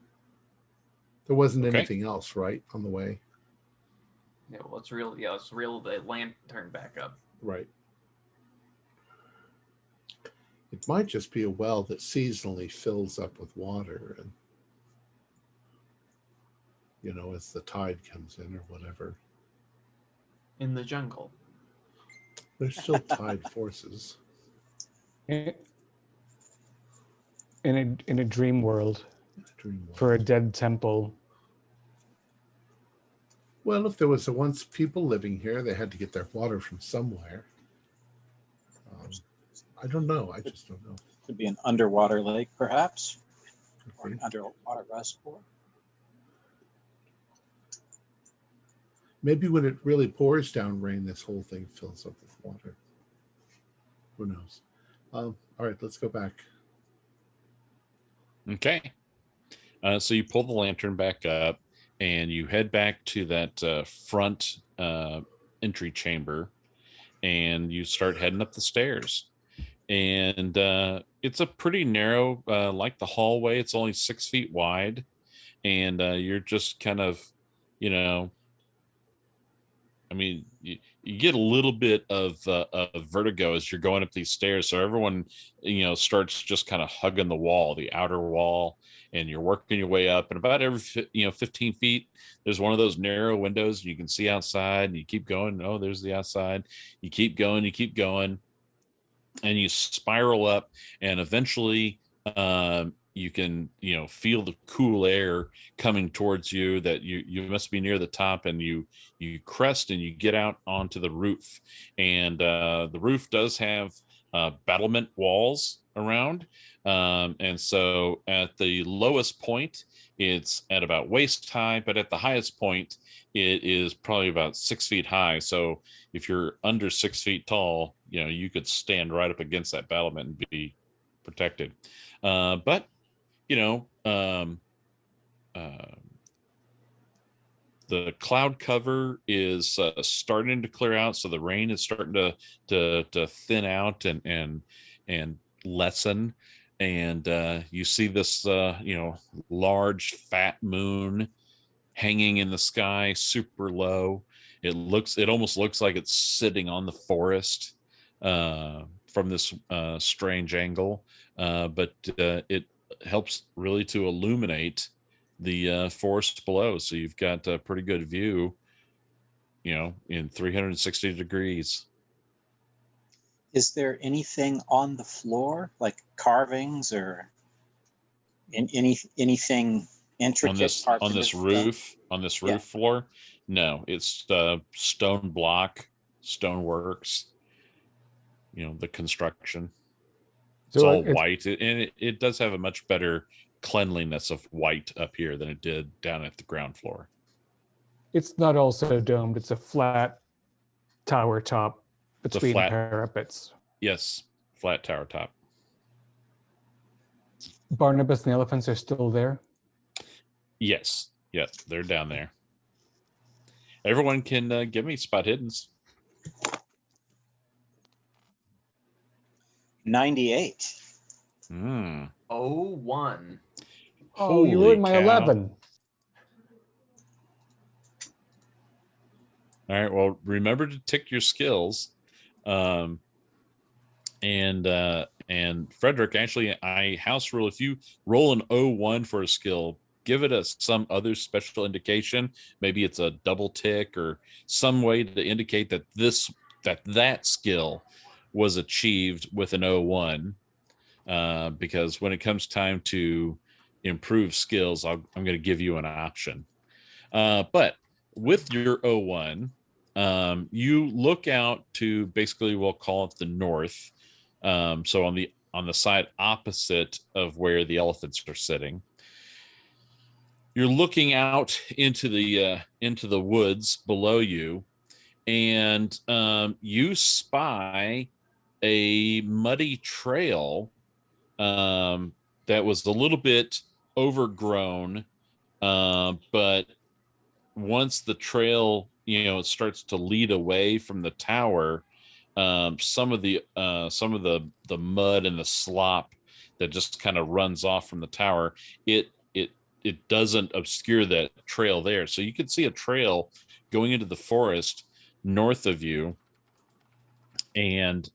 There wasn't anything else, right, on the way? Yeah, well, let's reel the lantern back up. Right. It might just be a well that seasonally fills up with water, and as the tide comes in or whatever. In the jungle. There's still tide forces. In a dream world. For a dead temple. Well, if there was once people living here, they had to get their water from somewhere. I don't know. I just don't know. Could be an underwater lake, perhaps, or Okay. an underwater reservoir. Maybe when it really pours down rain, this whole thing fills up with water. Who knows? All right, let's go back. Okay. So you pull the lantern back up and you head back to that front entry chamber, and you start heading up the stairs. And it's a pretty narrow, like the hallway. It's only 6 feet wide, and you're just kind of, you know, I mean, you get a little bit of vertigo as you're going up these stairs. So everyone, starts just kind of hugging the wall, the outer wall, and you're working your way up. And about every 15 feet, there's one of those narrow windows, and you can see outside. And you keep going. Oh, there's the outside. You keep going. You keep going, and you spiral up, and eventually you can feel the cool air coming towards you, that you must be near the top, and you crest and you get out onto the roof. And the roof does have battlement walls around, and so at the lowest point it's at about waist high, but at the highest point it is probably about 6 feet high. So if you're under 6 feet tall, you could stand right up against that battlement and be protected. But the cloud cover is starting to clear out, so the rain is starting to thin out and lessen. And you see this large fat moon hanging in the sky, super low. It almost looks like it's sitting on the forest from this strange angle, but it helps really to illuminate the forest below, so you've got a pretty good view, in 360 degrees. Is there anything on the floor, like carvings or anything intricate on this roof floor? No, it's stone block, stoneworks, the construction. It's all white, and it does have a much better cleanliness of white up here than it did down at the ground floor. It's not also domed. It's a flat tower top between parapets. Yes, flat tower top. Barnabas and the elephants are still there? Yes, they're down there. Everyone can give me spot hiddens. 98. 01. Oh, you ruined my 11. All right, well, remember to tick your skills. And Frederick, actually, I house rule, if you roll an 01 for a skill, give it some other special indication. Maybe it's a double tick or some way to indicate that that skill was achieved with an 01. Because when it comes time to improve skills, I'm going to give you an option. But with your 01, you look out to, basically, we'll call it the north. So on the side opposite of where the elephants are sitting, you're looking out into the woods below you, and you spy a muddy trail that was a little bit overgrown, but once the trail starts to lead away from the tower, some of the mud and the slop that just kind of runs off from the tower, it doesn't obscure that trail there, so you can see a trail going into the forest north of you. And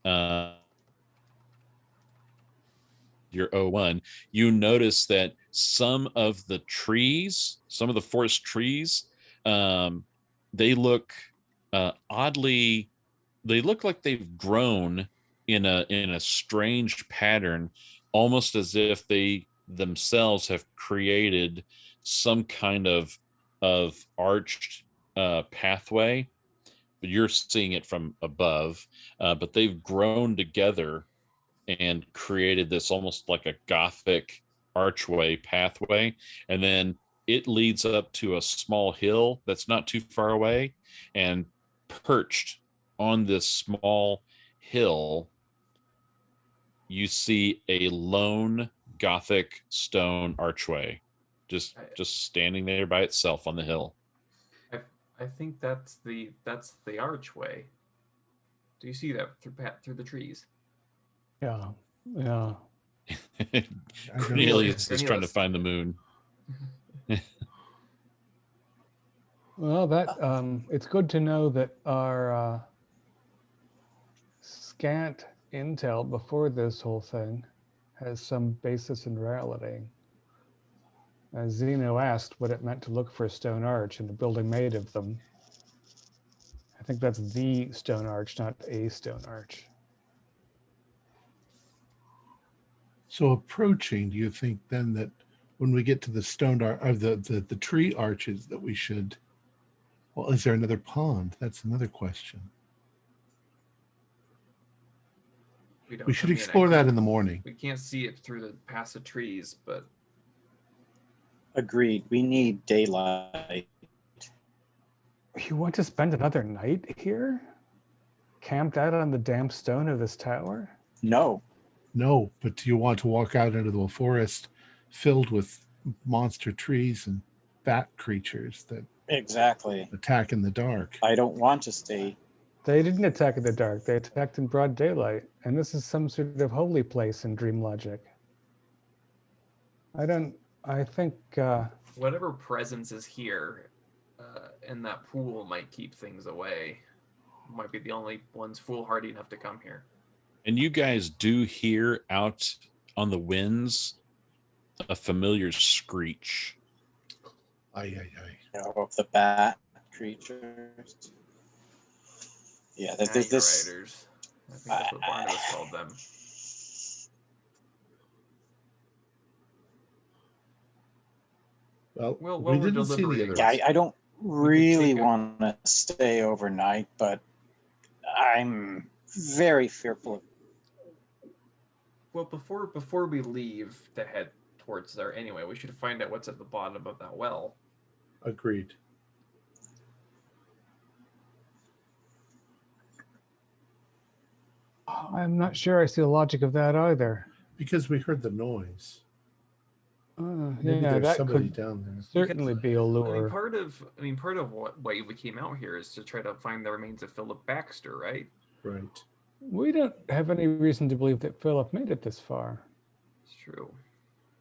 your 01, you notice that some of the forest trees, they look oddly, they look like they've grown in a strange pattern, almost as if they themselves have created some kind of arched pathway. But you're seeing it from above, but they've grown together, and created this almost like a Gothic archway pathway. And then it leads up to a small hill that's not too far away. And perched on this small hill, you see a lone Gothic stone archway just standing there by itself on the hill. I think that's the archway. Do you see that through the trees? Yeah. Yeah. Cornelius is trying to find the moon. Well, that it's good to know that our scant intel before this whole thing has some basis in reality. As Zeno asked what it meant to look for a stone arch and a building made of them. I think that's the stone arch, not a stone arch. So approaching, do you think then that when we get to the stone arch, or the tree arches, that we should? Well, is there another pond? That's another question. We should explore that in the morning. We can't see it through past the trees, but Agreed. We need daylight. You want to spend another night here? Camped out on the damp stone of this tower? No. No, but do you want to walk out into the forest filled with monster trees and bat creatures that Exactly. attack in the dark? I don't want to stay. They didn't attack in the dark. They attacked in broad daylight. And this is some sort of holy place in dream logic. I think... whatever presence is here in that pool might keep things away. Might be the only ones foolhardy enough to come here. And you guys do hear out on the winds a familiar screech. Of the bat creatures. Yeah, there's this. Riders. I think that's what Barnabas called them. Well, we didn't see the other. Yeah, I don't really want to stay overnight, but I'm very fearful. Well, before we leave to head towards there anyway, we should find out what's at the bottom of that well. Agreed. I'm not sure I see the logic of that either. Because we heard the noise. Maybe Yeah, there's that somebody could down there. certainly be a lure. Part of why we came out here is to try to find the remains of Philip Baxter, right? Right. We don't have any reason to believe that Philip made it this far. It's true.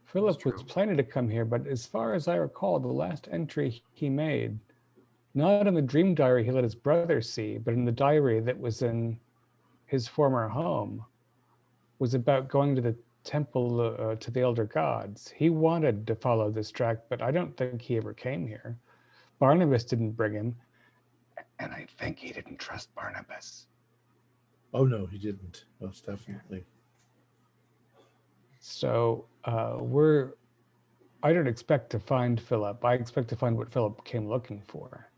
Philip was planning to come here, but as far as I recall, the last entry he made, not in the dream diary he let his brother see, but in the diary that was in his former home, was about going to the temple to the elder gods. He wanted to follow this track, but I don't think he ever came here. Barnabas didn't bring him, and I think he didn't trust Barnabas. Oh no, he didn't. Most definitely. So I don't expect to find Philip. I expect to find what Philip came looking for.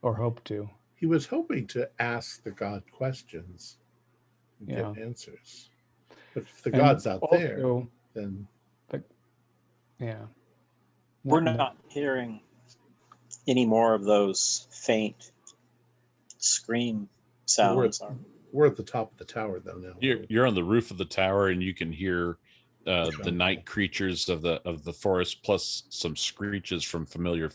Or hope to. He was hoping to ask the god questions and get answers. But if the god's out also, there, then... Yeah. We're not hearing any more of those faint scream sounds. We're at the top of the tower, though, now. You're on the roof of the tower, and you can hear the night creatures of the forest, plus some screeches from familiar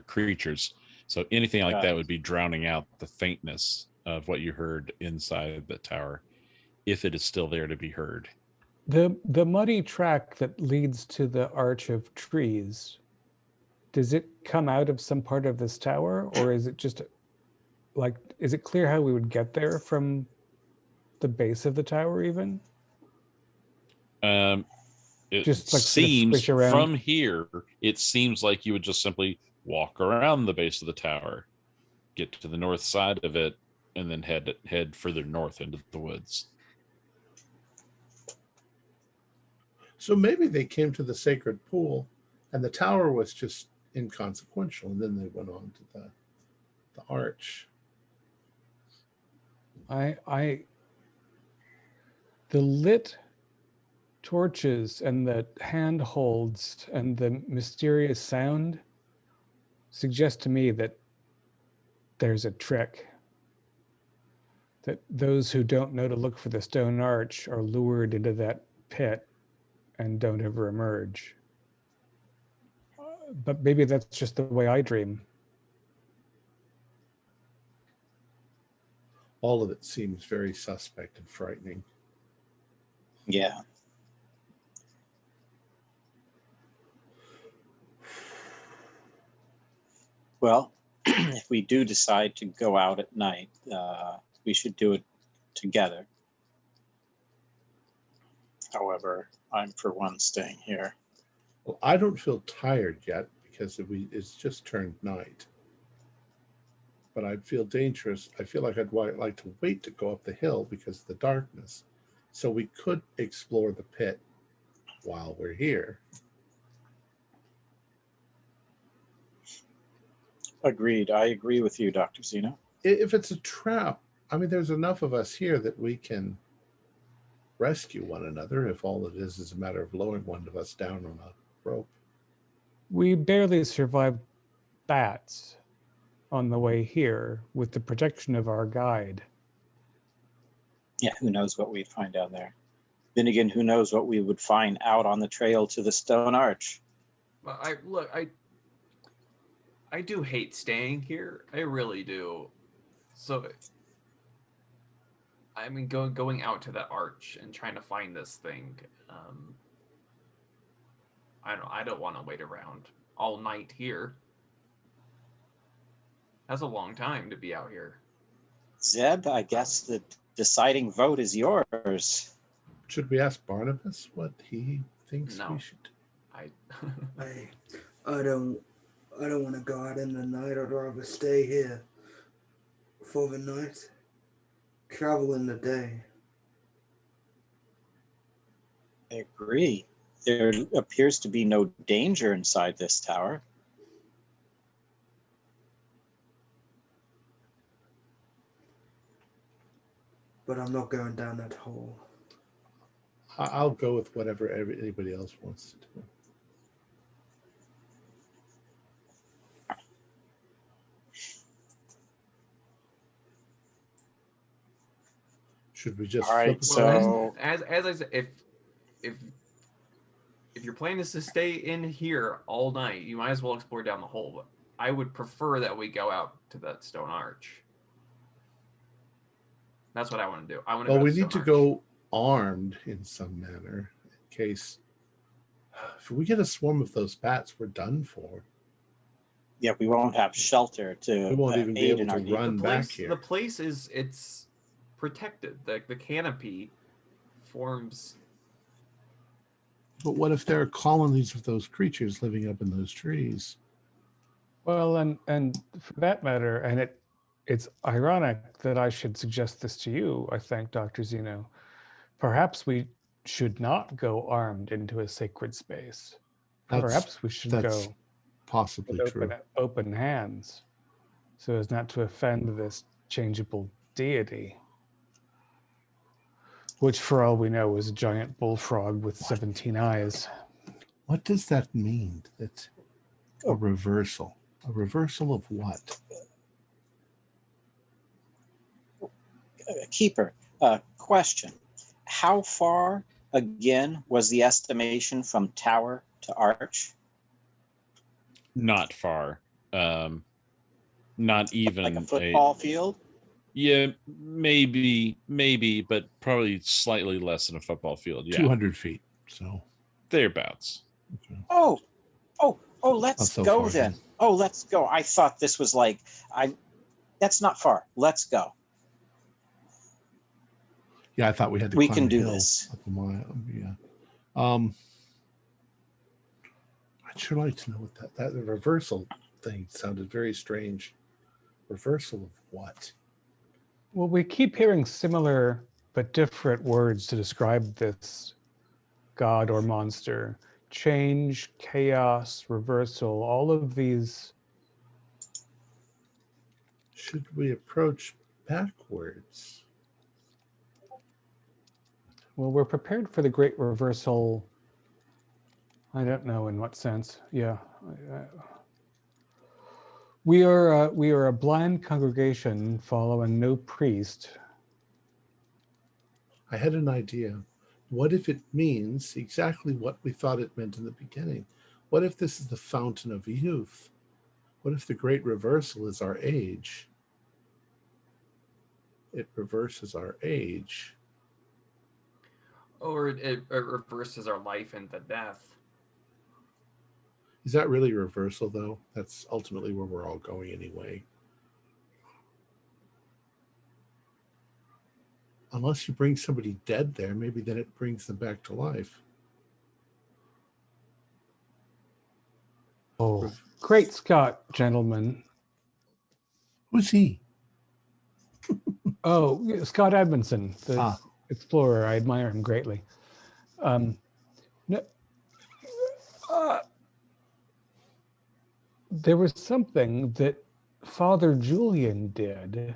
creatures. So anything like that would be drowning out the faintness of what you heard inside the tower, if it is still there to be heard. The muddy track that leads to the arch of trees, does it come out of some part of this tower, or is it just like, is it clear how we would get there from the base of the tower even? It just like seems sort of from here, it seems like you would just simply walk around the base of the tower, get to the north side of it, and then head further north into the woods. So maybe they came to the sacred pool, and the tower was just inconsequential, and then they went on to the arch. The lit torches and the handholds and the mysterious sound suggest to me that there's a trick. That those who don't know to look for the stone arch are lured into that pit and don't ever emerge. But maybe that's just the way I dream. All of it seems very suspect and frightening. Yeah. Well, if we do decide to go out at night, we should do it together. However, I'm for one staying here. Well, I don't feel tired yet because it's just turned night. But I feel dangerous. I feel like I'd like to wait to go up the hill because of the darkness. So we could explore the pit while we're here. Agreed. I agree with you, Dr. Zeno. If it's a trap, I mean, there's enough of us here that we can rescue one another if all it is a matter of lowering one of us down on a rope. We barely survived bats on the way here with the protection of our guide. Yeah, who knows what we'd find down there. Then again, who knows what we would find out on the trail to the stone arch. I do hate staying here. I really do. So, I mean, going out to that arch and trying to find this thing. I don't want to wait around all night here. That's a long time to be out here. Zeb, I guess the deciding vote is yours. Should we ask Barnabas what he thinks No. we should? I don't want to go out in the night. I'd rather stay here for the night. Travel in the day. I agree. There appears to be no danger inside this tower. But I'm not going down that hole. I'll go with whatever anybody else wants to do. Should we just All right, flip so as I said, if your plan is to stay in here all night, you might as well explore down the hole. But I would prefer that we go out to that stone arch. That's what I want to do. I want to. Well, go we to need to Stone Arch. go armed in some manner in case if we get a swarm of those bats, we're done for. yeah, we won't have shelter to We won't even be aid able in to our need. run back The here. place it's protected. The canopy forms. But what if there are colonies of those creatures living up in those trees? Well, and for that matter, and it's ironic that I should suggest this to you, I think, Dr. Zeno. Perhaps we should not go armed into a sacred space. Perhaps we should that's go possibly with true. open hands so as not to offend this changeable deity, which for all we know is a giant bullfrog with 17 eyes. What does that mean? That a reversal? A reversal of what? Keeper, question. How far, again, was the estimation from tower to arch? Not far. Not even Like a football field? Yeah, maybe, but probably slightly less than a football field. Yeah, 200 feet. So thereabouts. okay. Oh, let's Not so go far, then. then. Oh, let's go. I thought this was like, that's not far. Let's go. Yeah, I thought we had to We climb can a do hill this. up a mile. Yeah. I'd sure like to know what that the reversal thing sounded very strange. Reversal of what? Well, we keep hearing similar but different words to describe this god or monster. Change, chaos, reversal, all of these. Should we approach backwards? Well, we're prepared for the great reversal. I don't know in what sense. Yeah. We are a blind congregation following no priest. I had an idea. What if it means exactly what we thought it meant in the beginning? What if this is the fountain of youth? What if the great reversal is our age? It reverses our age. Or it reverses our life into death. Is that really reversal, though? That's ultimately where we're all going anyway. Unless you bring somebody dead there, maybe then it brings them back to life. Oh, great Scott, gentlemen. Who's he? Oh, Scott Edmondson, the explorer. I admire him greatly. No, there was something that Father Julian did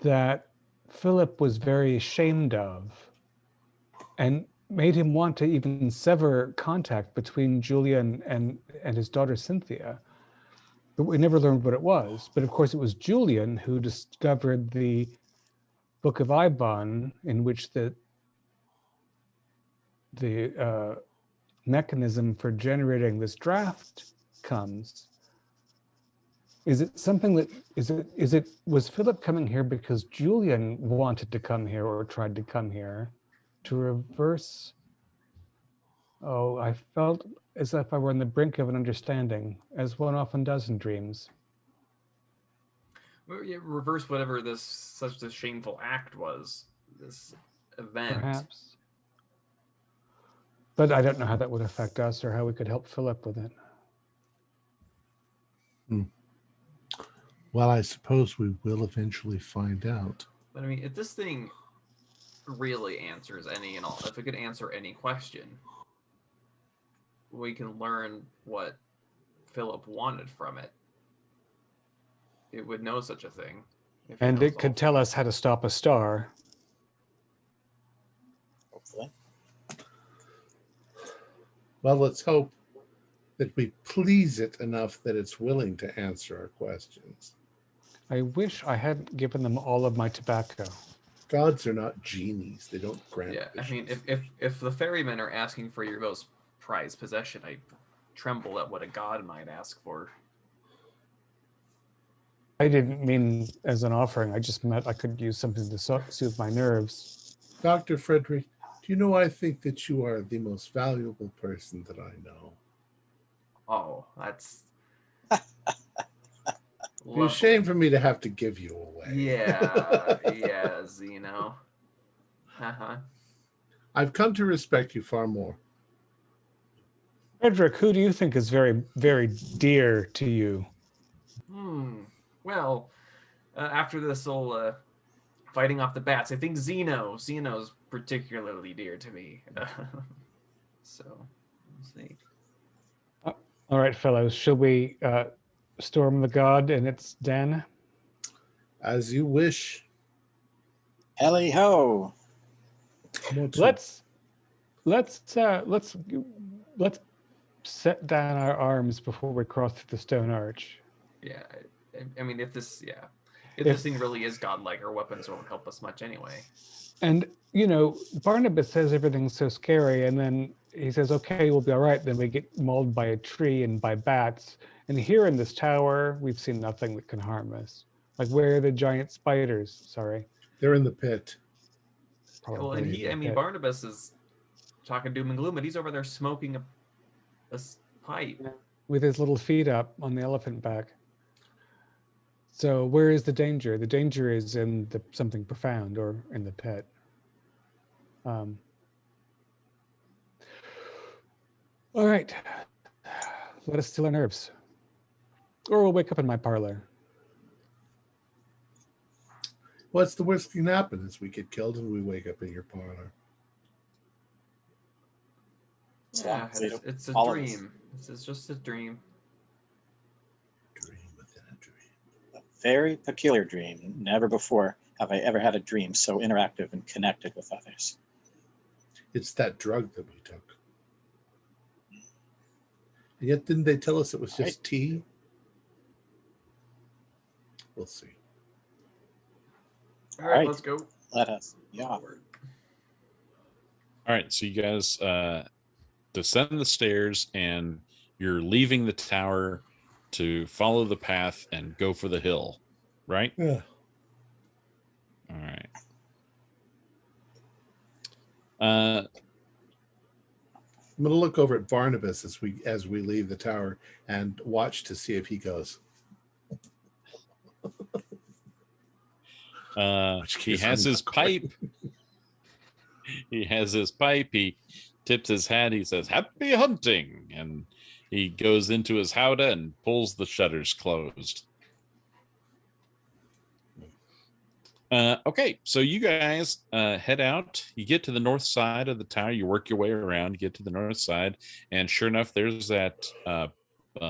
that Philip was very ashamed of and made him want to even sever contact between Julian and his daughter Cynthia. But we never learned what it was. But of course, it was Julian who discovered the Book of Ibon, in which the mechanism for generating this draft comes. Is it something that was Philip coming here because Julian wanted to come here or tried to come here to reverse? Oh, I felt as if I were on the brink of an understanding, as one often does in dreams. Reverse whatever such a shameful act was, this event. Perhaps. But I don't know how that would affect us or how we could help Philip with it. Well, I suppose we will eventually find out. But I mean, if this thing really answers any and all, if it could answer any question, we can learn what Philip wanted from it. It would know such a thing. And it could tell us how to stop a star. Hopefully. Well, let's hope that we please it enough that it's willing to answer our questions. I wish I hadn't given them all of my tobacco. Gods are not genies. They don't grant Yeah, wishes. I mean, if the ferrymen are asking for your most prized possession, I tremble at what a god might ask for. I didn't mean as an offering. I just meant I could use something to soothe my nerves. Dr. Frederick, do you know I think that you are the most valuable person that I know? Oh, that's... It'd be a shame for me to have to give you away. Yeah, Zeno. I've come to respect you far more. Frederick, who do you think is very, very dear to you? Well, after this whole fighting off the bats, I think Zeno's particularly dear to me. So, we'll see. All right, fellows, shall we storm the god in its den? As you wish. Helly ho! Let's set down our arms before we cross through the stone arch. Yeah, I mean, if this thing really is godlike, our weapons won't help us much anyway. And Barnabas says everything's so scary, and then he says, "Okay, we'll be all right." Then we get mauled by a tree and by bats. And here in this tower, we've seen nothing that can harm us. Like, where are the giant spiders? Sorry, they're in the pit. Well, and Barnabas is talking doom and gloom, but he's over there smoking a pipe with his little feet up on the elephant back. So where is the danger? The danger is in something profound or in the pit. All right, let us still our nerves, or we'll wake up in my parlor. What's the worst thing that can happen is we get killed and we wake up in your parlor. Yeah, it's a dream. This is just a dream. Dream within a dream. A very peculiar dream, never before have I ever had a dream so interactive and connected with others. It's that drug that we took. And yet, didn't they tell us it was just tea? We'll see. All right, let's go. Let us. Yeah. Forward. All right, so you guys descend the stairs, and you're leaving the tower to follow the path and go for the hill, right? Yeah. All right. I'm going to look over at Barnabas as we leave the tower and watch to see if he goes. He has his pipe. He has his pipe. He tips his hat. He says, "Happy hunting!" And he goes into his howdah and pulls the shutters closed. Okay, so you guys head out. You get to the north side of the tower. You work your way around, get to the north side, and sure enough, there's that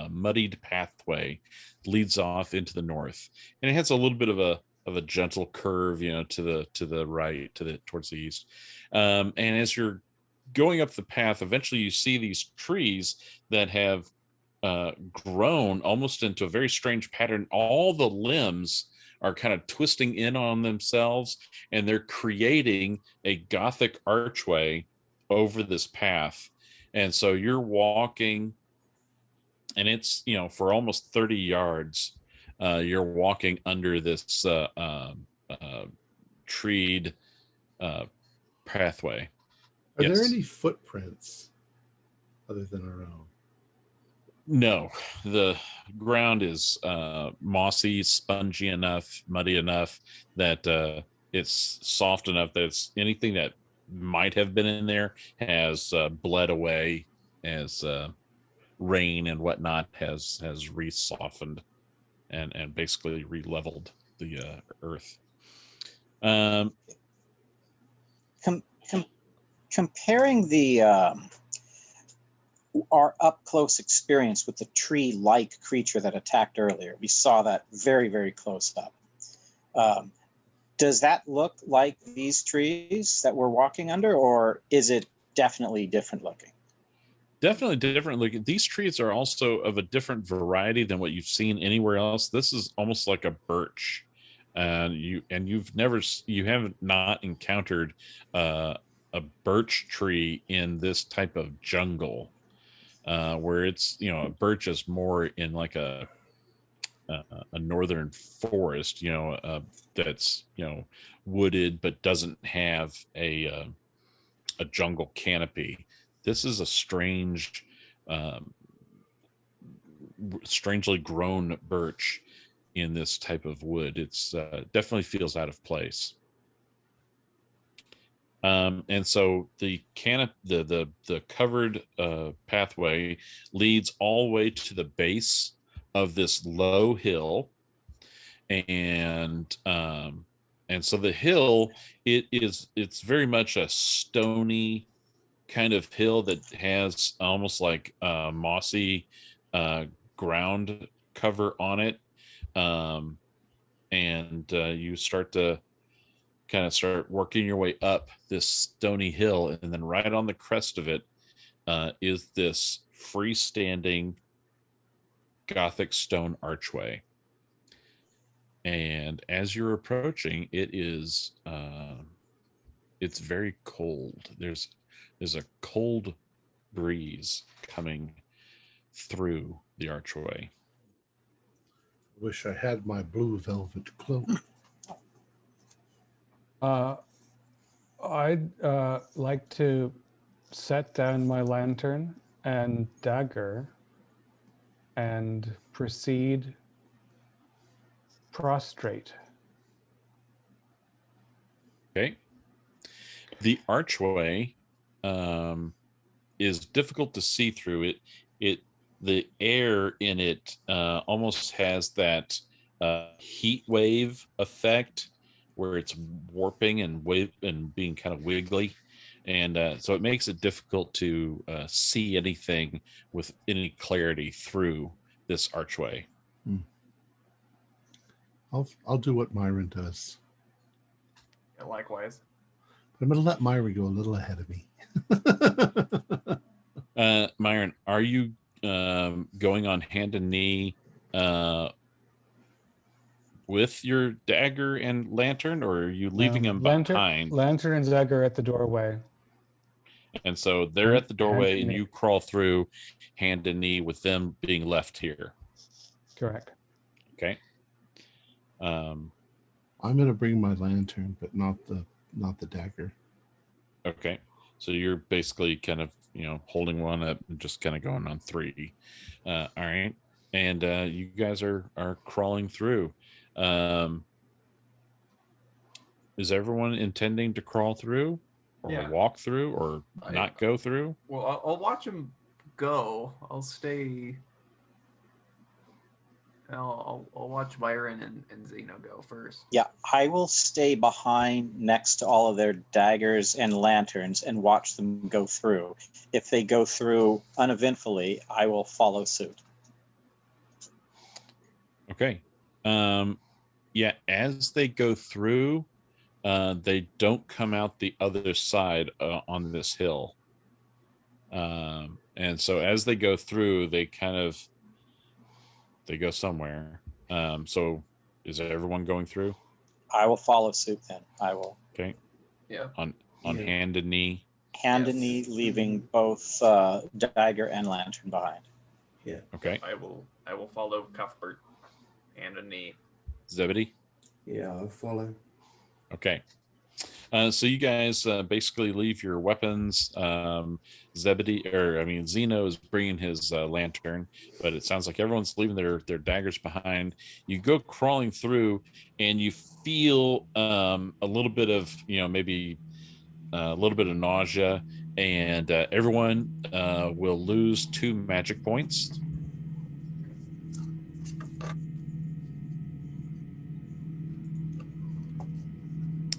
muddied pathway leads off into the north, and it has a little bit of a gentle curve, to the right, towards the east. And as you're going up the path, eventually you see these trees that have grown almost into a very strange pattern. All the limbs are kind of twisting in on themselves, and they're creating a Gothic archway over this path. And so you're walking, and it's, for almost 30 yards, you're walking under this treed pathway. Are there any footprints other than our own? No, the ground is mossy, spongy enough, muddy enough that it's soft enough that it's anything that might have been in there has bled away as rain and whatnot has re-softened and basically re-leveled the earth. Comparing our up-close experience with the tree-like creature that attacked earlier, we saw that very, very close up. Does that look like these trees that we're walking under, or is it definitely different looking? Definitely different looking. These trees are also of a different variety than what you've seen anywhere else. This is almost like a birch, and you haven't not encountered a birch tree in this type of jungle. Where it's, a birch is more in like a northern forest, that's, wooded, but doesn't have a jungle canopy. This is a strange, strangely grown birch in this type of wood. It's definitely feels out of place. And so the covered pathway leads all the way to the base of this low hill, and so the hill, it's very much a stony kind of hill that has almost like mossy ground cover on it, and you start working your way up this stony hill, and then right on the crest of it is this freestanding Gothic stone archway. And as you're approaching, it's very cold. There's a cold breeze coming through the archway. Wish I had my blue velvet cloak. I'd like to set down my lantern and dagger and proceed prostrate. Okay. The archway is difficult to see through. The air in it almost has that heat wave effect, where it's warping and being kind of wiggly, and so it makes it difficult to see anything with any clarity through this archway. I'll do what Myron does. Yeah, likewise. I'm going to let Myra go a little ahead of me. Myron, are you going on hand and knee with your dagger and lantern, or are you leaving them behind? Lantern and dagger at the doorway. And so they're at the doorway, and knee. you crawl through hand and knee with them being left here. Correct. Okay. I'm going to bring my lantern, but not the dagger. Okay. So you're basically kind of, holding one up and just kind of going on 3. All right. And you guys are crawling through. Is everyone intending to crawl through or walk through or not go through? Well, I'll watch him go. I'll stay. I'll watch Byron and Zeno go first. Yeah, I will stay behind next to all of their daggers and lanterns and watch them go through. If they go through uneventfully, I will follow suit. Okay. Yeah, as they go through, they don't come out the other side on this hill. And so as they go through, they go somewhere. So is everyone going through? I will follow suit then. I will. Okay. Yeah. On hand and knee. Hand and knee, leaving both dagger and lantern behind. Yeah. Okay. I will follow Cuthbert, hand and knee. Zebedee? Yeah, I'll follow. Okay. So you guys basically leave your weapons. Zeno is bringing his lantern, but it sounds like everyone's leaving their daggers behind. You go crawling through, and you feel a little bit of, maybe a little bit of nausea, and everyone will lose 2 magic points.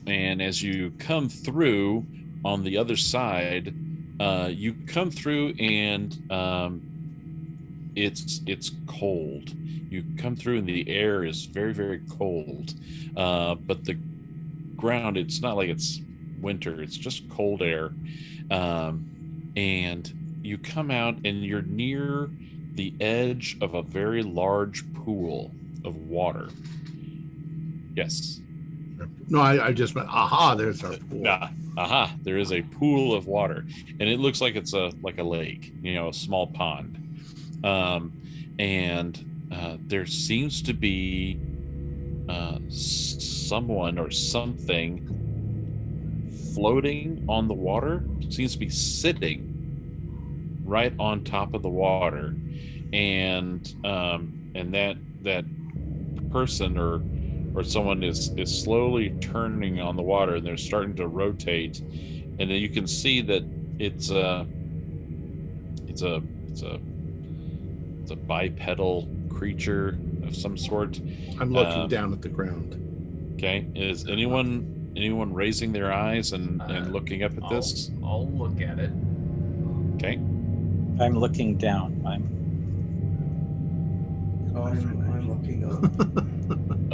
And as you come through on the other side, you come through and it's cold. You come through and the air is very, very cold. But the ground, it's not like it's winter, it's just cold air. And you come out and you're near the edge of a very large pool of water. Yes. No, I just went, aha, there's our pool. There is a pool of water, and it looks like it's a lake, a small pond. And there seems to be someone or something floating on the water. Seems to be sitting right on top of the water, and that person or someone is slowly turning on the water, and they're starting to rotate, and then you can see that it's a bipedal creature of some sort. I'm looking down at the ground. Okay, is anyone raising their eyes and looking up at this? I'll look at it. Okay. I'm looking down. I'm looking up.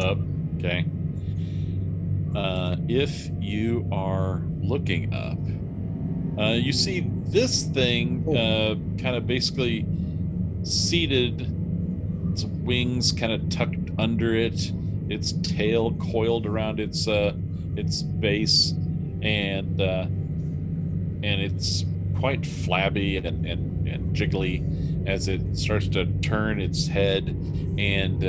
Up. Okay. If you are looking up, you see this thing kind of basically seated, its wings kind of tucked under it, its tail coiled around its base, and it's quite flabby and jiggly as it starts to turn its head. And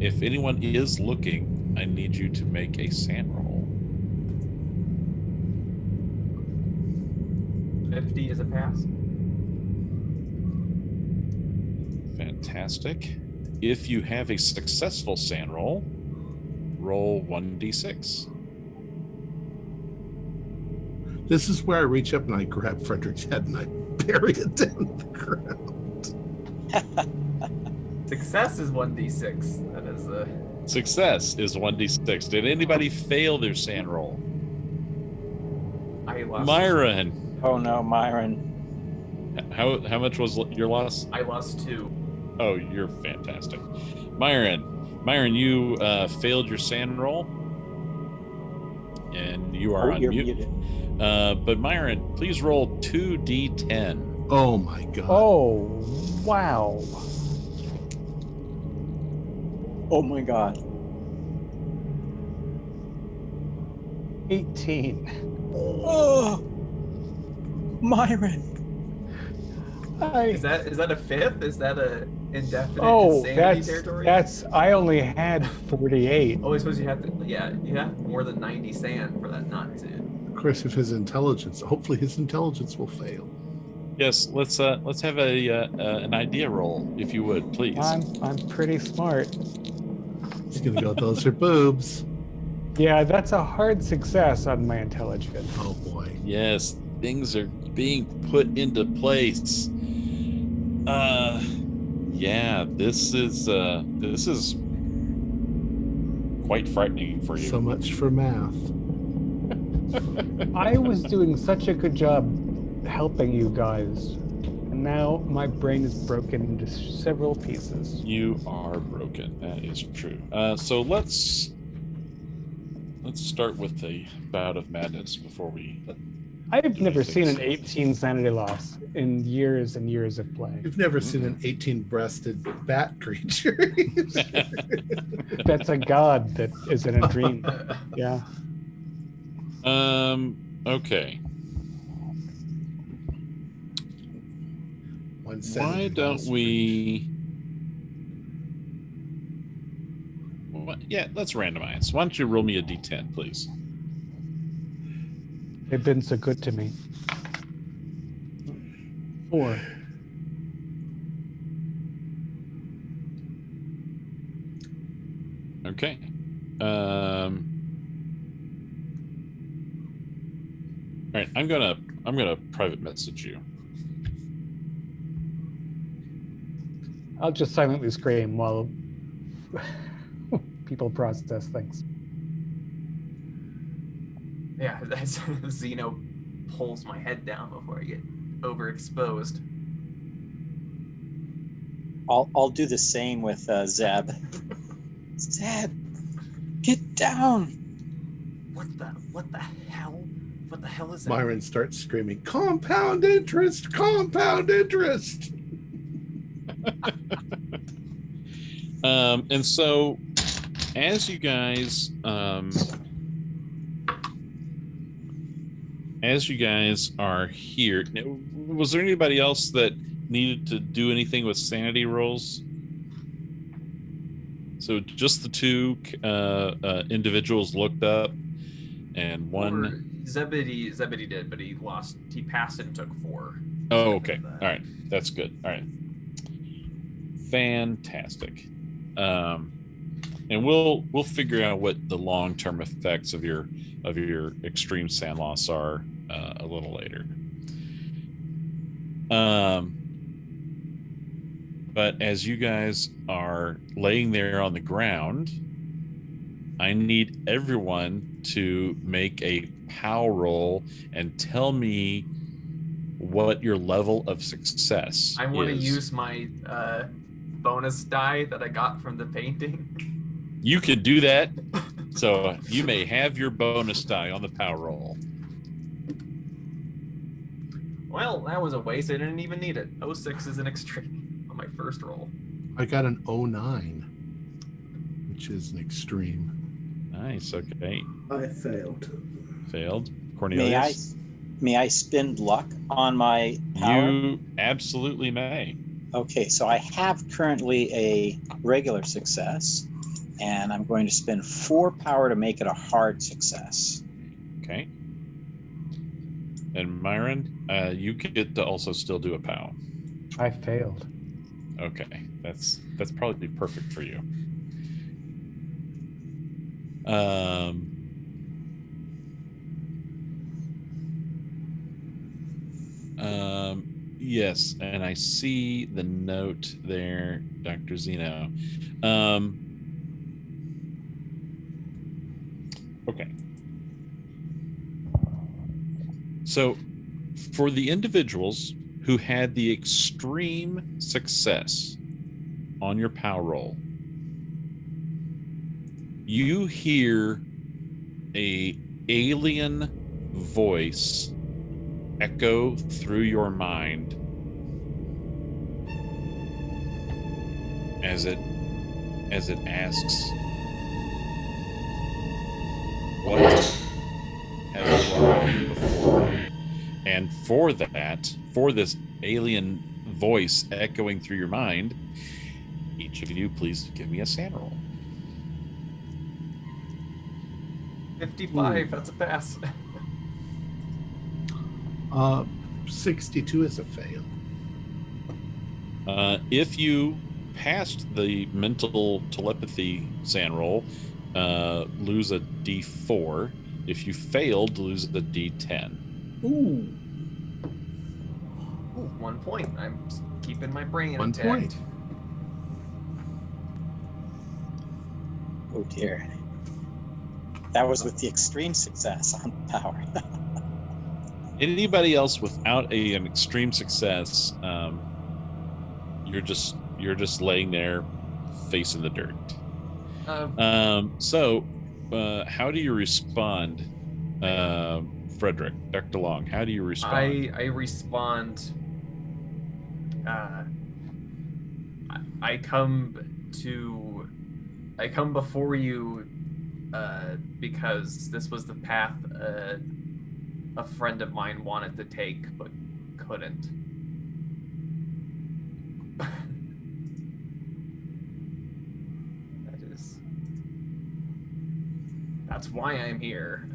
if anyone is looking, I need you to make a SAN roll. 50 is a pass. Fantastic. If you have a successful SAN roll, roll 1d6. This is where I reach up and I grab Frederick's head and I bury it in the ground. Success is 1d6. That is a... Success is 1d6. Did anybody fail their SAN roll? I lost. Myron. Oh no, Myron. How much was your loss? I lost 2. Oh, you're fantastic. Myron, you failed your SAN roll. and you are on you're mute. muted. But Myron, please roll 2d10. Oh my god. Oh, wow. Oh my god. 18. Oh, Myron. Is that a fifth? Is that a indefinite Oh, insanity territory? I only had 48. Oh, I suppose you have to. Yeah, you have more than 90 sand for that not to. Of course, if his intelligence, hopefully his intelligence will fail. Yes, let's have an idea roll, if you would, please. I'm pretty smart. He's gonna go, those are boobs. Yeah, that's a hard success on my intelligence. Oh boy. Yes, things are being put into place. Yeah, this is quite frightening for you. So much for math. I was doing such a good job helping you guys, and now my brain is broken into several pieces. You are broken. That is true. So let's start with a bout of madness before we. I've never seen an 18 sanity loss in years and years of play. You've never seen an 18-breasted bat creature. That's a god that is in a dream. Yeah. Okay. Why don't we? Yeah, let's randomize. Why don't you roll me a d10, please? They've been so good to me. 4. Okay. All right, I'm gonna private message you. I'll just silently scream while people process things. Yeah, that's Zeno pulls my head down before I get overexposed. I'll do the same with Zeb. Zeb, get down! What the hell? What the hell is that? Myron starts screaming, compound interest, compound interest. And so as you guys are here, was there anybody else that needed to do anything with sanity rolls? So just the two individuals looked up, and one. Or Zebedee did, but he passed it and took 4. Oh, okay. All right, that's good. All right, fantastic. And we'll figure out what the long-term effects of your extreme sand loss are a little later. But as you guys are laying there on the ground, I need everyone to make a POW roll and tell me what your level of success I want to is. use my bonus die that I got from the painting. You could do that. So you may have your bonus die on the POW roll. Well, that was a waste. I didn't even need it. 06 is an extreme on my first roll. I got an 09, which is an extreme. Nice. Okay. I failed. Failed. Cornelius? May I spend luck on my power? You absolutely may. Okay, so I have currently a regular success, and I'm going to spend 4 power to make it a hard success. Okay. And Myron, you get to also still do a POW. I failed. Okay, that's probably perfect for you. Yes, and I see the note there, Dr. Zeno. Okay. So for the individuals who had the extreme success on your POW roll, you hear a alien voice echo through your mind as it asks, what has brought you before? And for this alien voice echoing through your mind, each of you please give me a SAN roll. 55, that's a pass. 62 is a fail. If you passed the mental telepathy SAN roll, lose a D4. If you failed, lose the D10. Ooh. 1 point. I'm keeping my brain 1 intact. point. Oh dear. That was with the extreme success on power. Anybody else without an extreme success, you're just laying there facing the dirt. So how do you respond, Frederick, Dr. Long? How do you respond? I respond. I come before you because this was the path a friend of mine wanted to take but couldn't. That's why I'm here.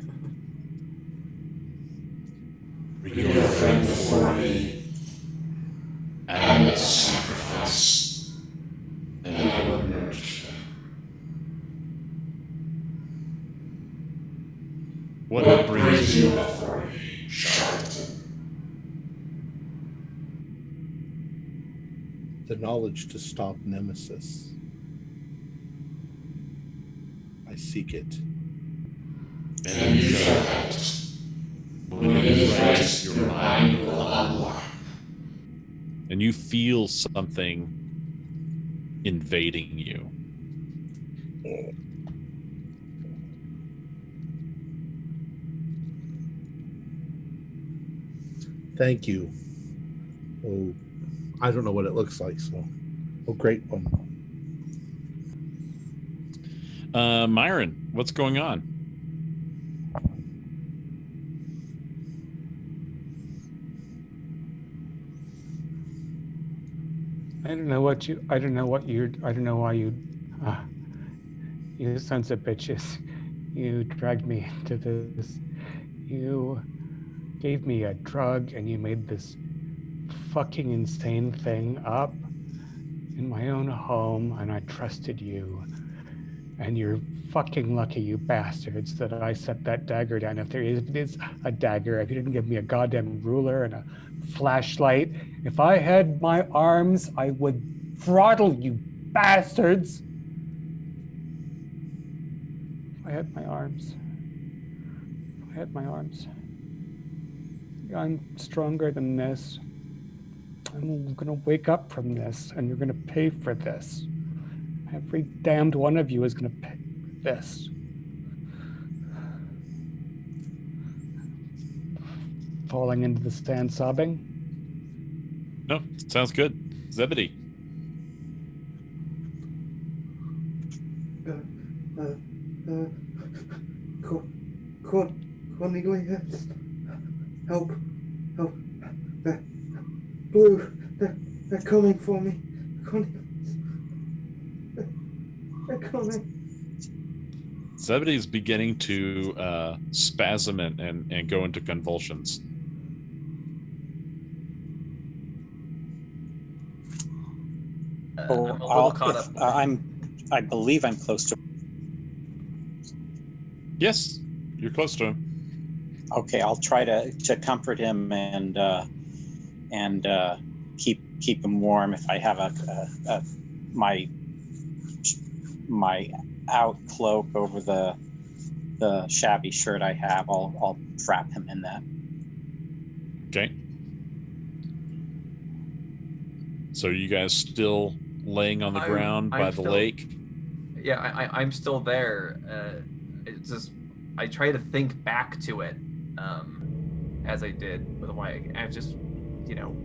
Bring your friend for me, and the sacrifice, and I will nourish them. What brings you before me, charlatan? The knowledge to stop Nemesis. I seek it. And you shall have it. When it is right, your mind will unlock. And you feel something invading you. Thank you. Oh, I don't know what it looks like, so. Oh, great one. Myron, what's going on? I don't know why you sons of bitches, you dragged me into this. You gave me a drug and you made this fucking insane thing up in my own home, and I trusted you. And you're fucking lucky, you bastards, that I set that dagger down. If it is a dagger, if you didn't give me a goddamn ruler and a flashlight, if I had my arms, I would throttle you bastards. If I had my arms. I'm stronger than this. I'm gonna wake up from this, and you're gonna pay for this. Every damned one of you is gonna pay for this. Falling into the sand sobbing? No, sounds good. Zebedee. Cornelius, help, Blue, they're coming for me, Cornelius, they're coming. Zebedee's beginning to spasm and go into convulsions. I'm a little caught up. I believe I'm close to. Yes, you're close to him. Okay, I'll try to comfort him and keep him warm. If I have my out cloak over the shabby shirt I have, I'll wrap him in that. Okay. So you guys still laying on the ground by the lake? Yeah, I'm still there. It's just I try to think back to it, as I did with why I've just,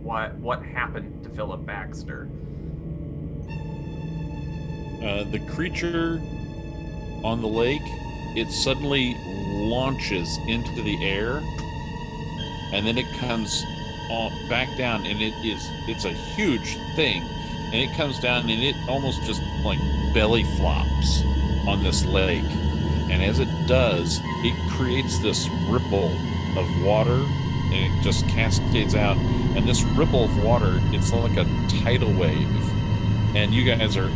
what happened to Philip Baxter. The creature on the lake, it suddenly launches into the air, and then it comes back down, and it's a huge thing, and it comes down, and it almost just like belly flops on this lake, and as it does, it creates this ripple of water, and it just cascades out, and this ripple of water, it's like a tidal wave, and you guys are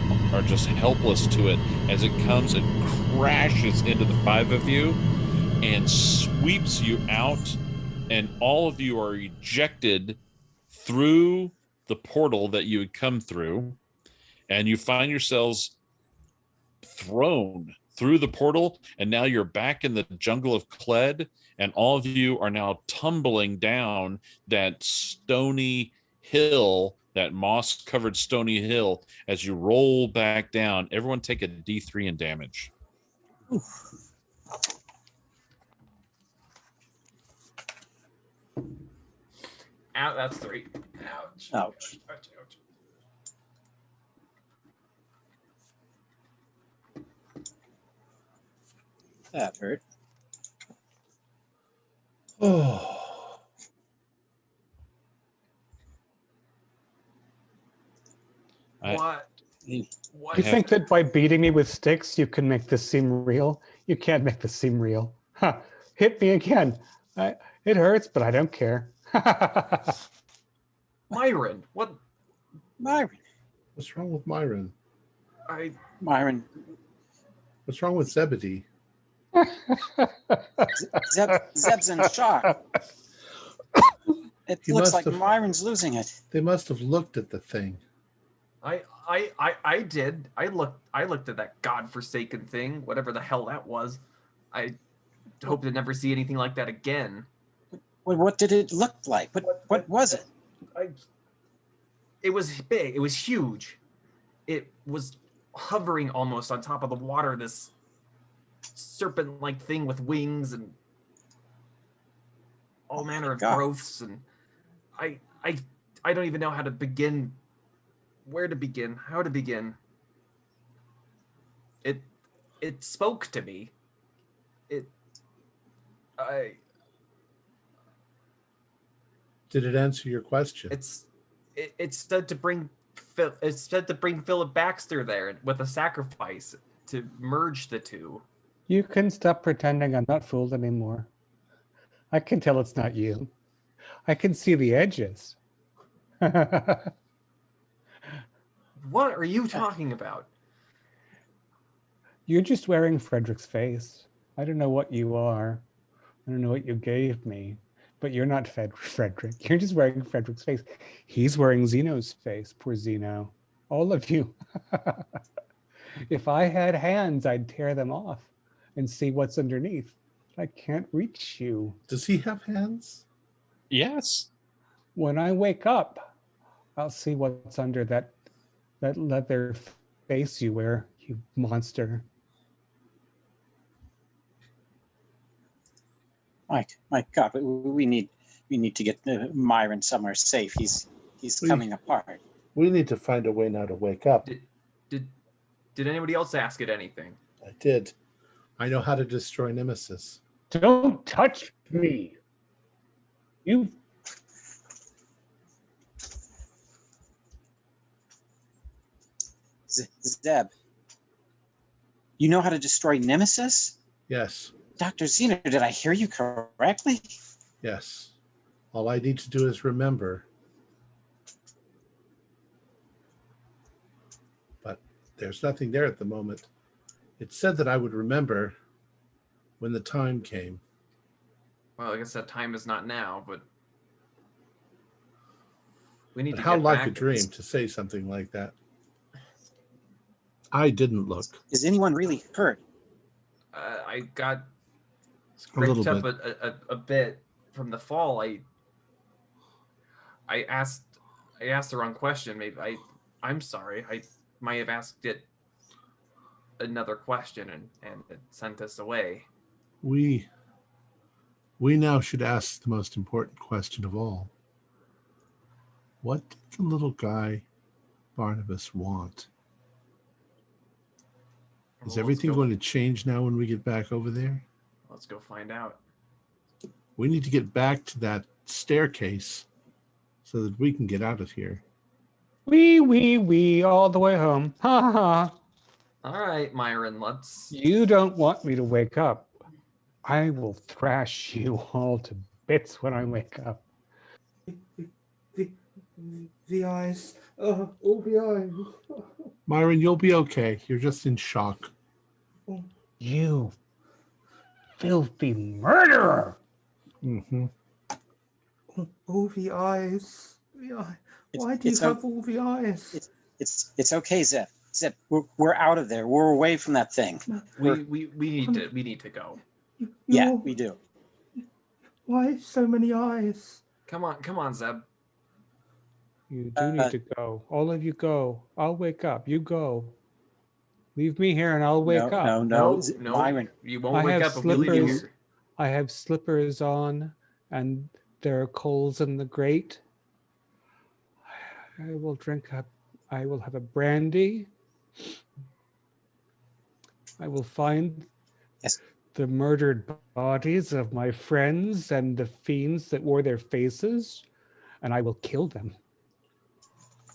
just helpless to it as it comes and crashes into the five of you and sweeps you out, and all of you are ejected through the portal that you had come through, and you find yourselves thrown through the portal, and now you're back in the jungle of Kled, and all of you are now tumbling down that stony hill, that moss-covered stony hill. As you roll back down, everyone take a D3 in damage. Ow, that's 3. Ouch. Ouch. Ouch, ouch. That hurt. Oh. What? You think that by beating me with sticks, you can make this seem real? You can't make this seem real. Huh. Hit me again. It hurts, but I don't care. Myron, what? Myron. What's wrong with Myron? Myron. What's wrong with Zebedee? Zeb's in shock. It He looks must like have- Myron's losing it. They must have looked at the thing. I did. I looked at that godforsaken thing, whatever the hell that was. I hope to never see anything like that again. What did it look like? What was it? It was big. It was huge. It was hovering almost on top of the water. This serpent-like thing with wings and all manner of growths, and I don't even know how to begin. Where to begin? How to begin? It spoke to me. Did it answer your question? It said to bring Philip Baxter there with a sacrifice to merge the two. You can stop pretending I'm not fooled anymore. I can tell it's not you. I can see the edges. What are you talking about? You're just wearing Frederick's face. I don't know what you are. I don't know what you gave me, but you're not Frederick. You're just wearing Frederick's face. He's wearing Zeno's face. Poor Zeno. All of you. If I had hands, I'd tear them off and see what's underneath. I can't reach you. Does he have hands? Yes. When I wake up, I'll see what's under that leather face you wear, you monster. My God, we need to get Myron somewhere safe. He's coming apart. We need to find a way now to wake up. Did anybody else ask it anything? I did. I know how to destroy Nemesis. Don't touch me. You. Zeb, you know how to destroy Nemesis? Yes. Dr. Zeno, did I hear you correctly? Yes. All I need to do is remember. But there's nothing there at the moment. It said that I would remember when the time came. Well, I guess that time is not now, but we need But to how get like back a dream to say something like that. I didn't look. Is anyone really hurt? I got A little scraped up bit. a bit from the fall. I asked the wrong question. Maybe I'm sorry. I might have asked it another question and it sent us away. we now should ask the most important question of all. What did the little guy Barnabas want? Is Well, everything going to change now when we get back over there? Let's go find out. We need to get back to that staircase so that we can get out of here. Wee, all the way home. Ha ha ha. All right, Myron, let's... You don't want me to wake up. I will thrash you all to bits when I wake up. The eyes. All the eyes. Myron, you'll be okay. You're just in shock. You filthy murderer! Mm-hmm. All the eyes. Why do you have all the eyes? It's okay, Zeb. Zeb, we're out of there. We're away from that thing. We need to go. Yeah, we do. Why so many eyes? Come on, Zeb. You do need to go. All of you go. I'll wake up. You go. Leave me here and I'll wake up. No, Myron. You won't wake up if we leave you here. I have slippers on and there are coals in the grate. I will have a brandy. I will find the murdered bodies of my friends and the fiends that wore their faces, and I will kill them.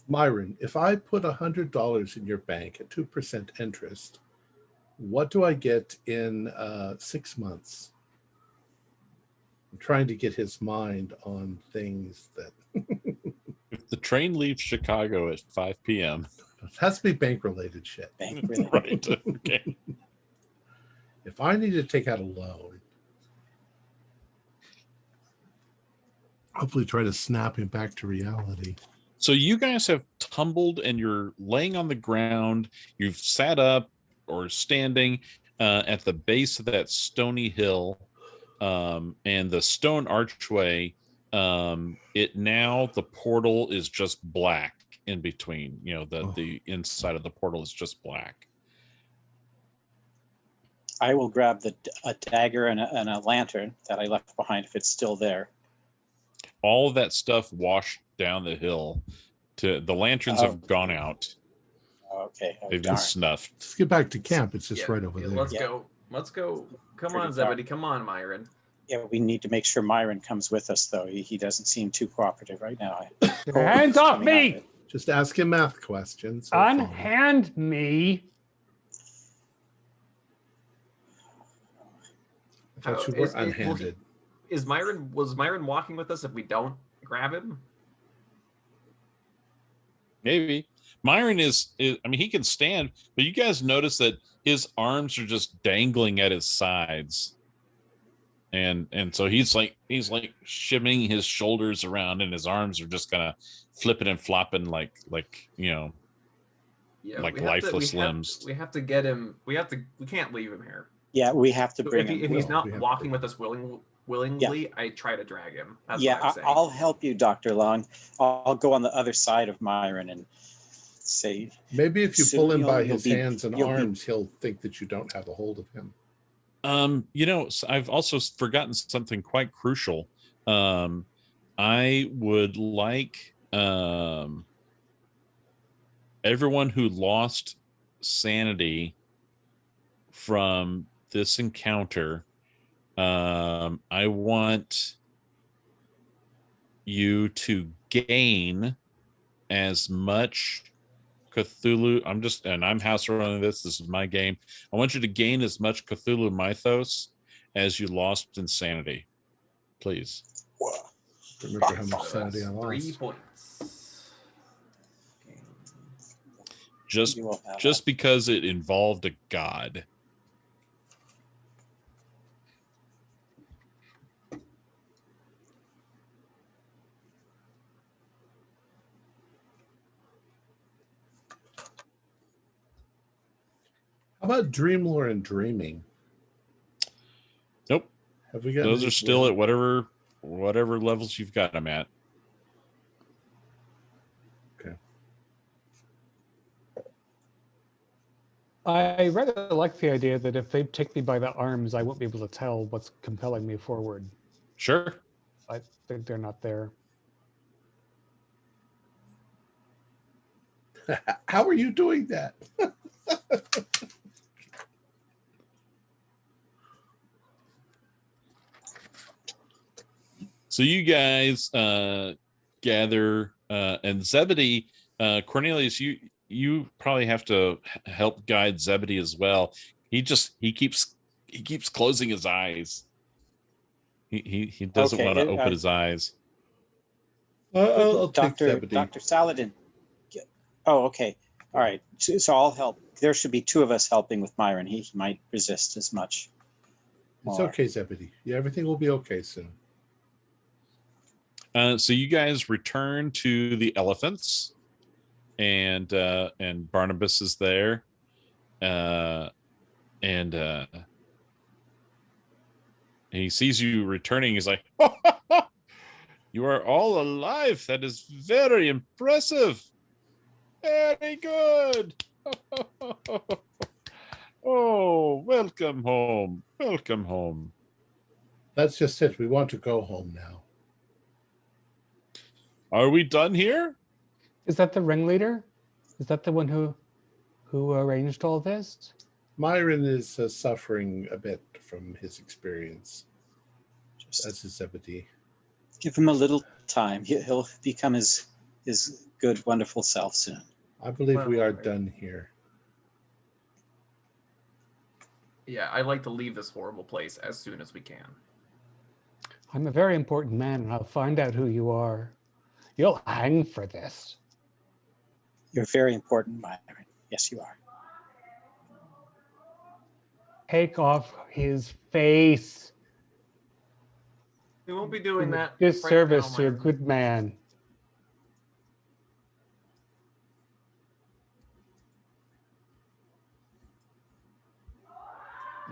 Myron, if I put $100 in your bank at 2% interest, what do I get in 6 months? I'm trying to get his mind on things that... If the train leaves Chicago at 5 p.m. It has to be bank-related shit. Bank-related. Right. Okay. If I need to take out a loan, hopefully try to snap him back to reality. So you guys have tumbled and you're laying on the ground. You've sat up or standing at the base of that stony hill, and the stone archway. The portal is just black in between. The inside of the portal is just black. I will grab a dagger and a lantern that I left behind if it's still there. All of that stuff washed down the hill. The lanterns have gone out. Okay. They've been snuffed. Let's get back to camp. It's just right over there. Let's go. Come on, Zebedee. Come on, Myron. Yeah, we need to make sure Myron comes with us, though. He doesn't seem too cooperative right now. Hands off me! Just ask him math questions. Unhand me. I thought you were unhanded. Was Myron walking with us if we don't grab him? Maybe. Myron is he can stand, but you guys notice that his arms are just dangling at his sides. And so he's like shimming his shoulders around, and his arms are just kind of flipping and flopping like lifeless limbs. We have to get him. We can't leave him here. Yeah, we have to bring him. If he's not walking with us willingly, I try to drag him. That's what I'm saying. I'll help you, Dr. Long. I'll go on the other side of Myron and say... Maybe if you pull him by his hands and arms, he'll think that you don't have a hold of him. I've also forgotten something quite crucial. I would like everyone who lost sanity from this encounter, I want you to gain as much Cthulhu. I'm house running this. This is my game. I want you to gain as much Cthulhu mythos as you lost in sanity, please. Remember how much sanity I lost. 3 points. Just because it involved a god. How about dream lore and dreaming? Nope. Have we got those are still at whatever levels you've got them at. Okay. I rather like the idea that if they take me by the arms, I won't be able to tell what's compelling me forward. Sure. I think they're not there. How are you doing that? So you guys gather, and Zebedee, Cornelius, you probably have to help guide Zebedee as well. He keeps closing his eyes. He doesn't Okay, want to open his eyes. I'll take Dr. Zebedee. Dr. Saladin. Oh, okay. All right. So I'll help. There should be two of us helping with Myron. He might resist as much. It's more. okay, Zebedee. Yeah, everything will be okay soon. So you guys return to the elephants, and Barnabas is there, and he sees you returning. He's like, "You are all alive. That is very impressive. Very good. Oh, welcome home. Welcome home." That's just it. We want to go home now. Are we done here? Is that the ringleader? Is that the one who arranged all this? Myron is suffering a bit from his experience. Just That's his Zebedee. give him a little time. He'll become his good, wonderful self soon. I believe we are Well, done here. Yeah, I'd like to leave this horrible place as soon as we can. I'm a very important man, and I'll find out who you are. You'll hang for this. You're very important, Myron. Yes, you are. Take off his face. We won't be doing that. Disservice right to a now, good man.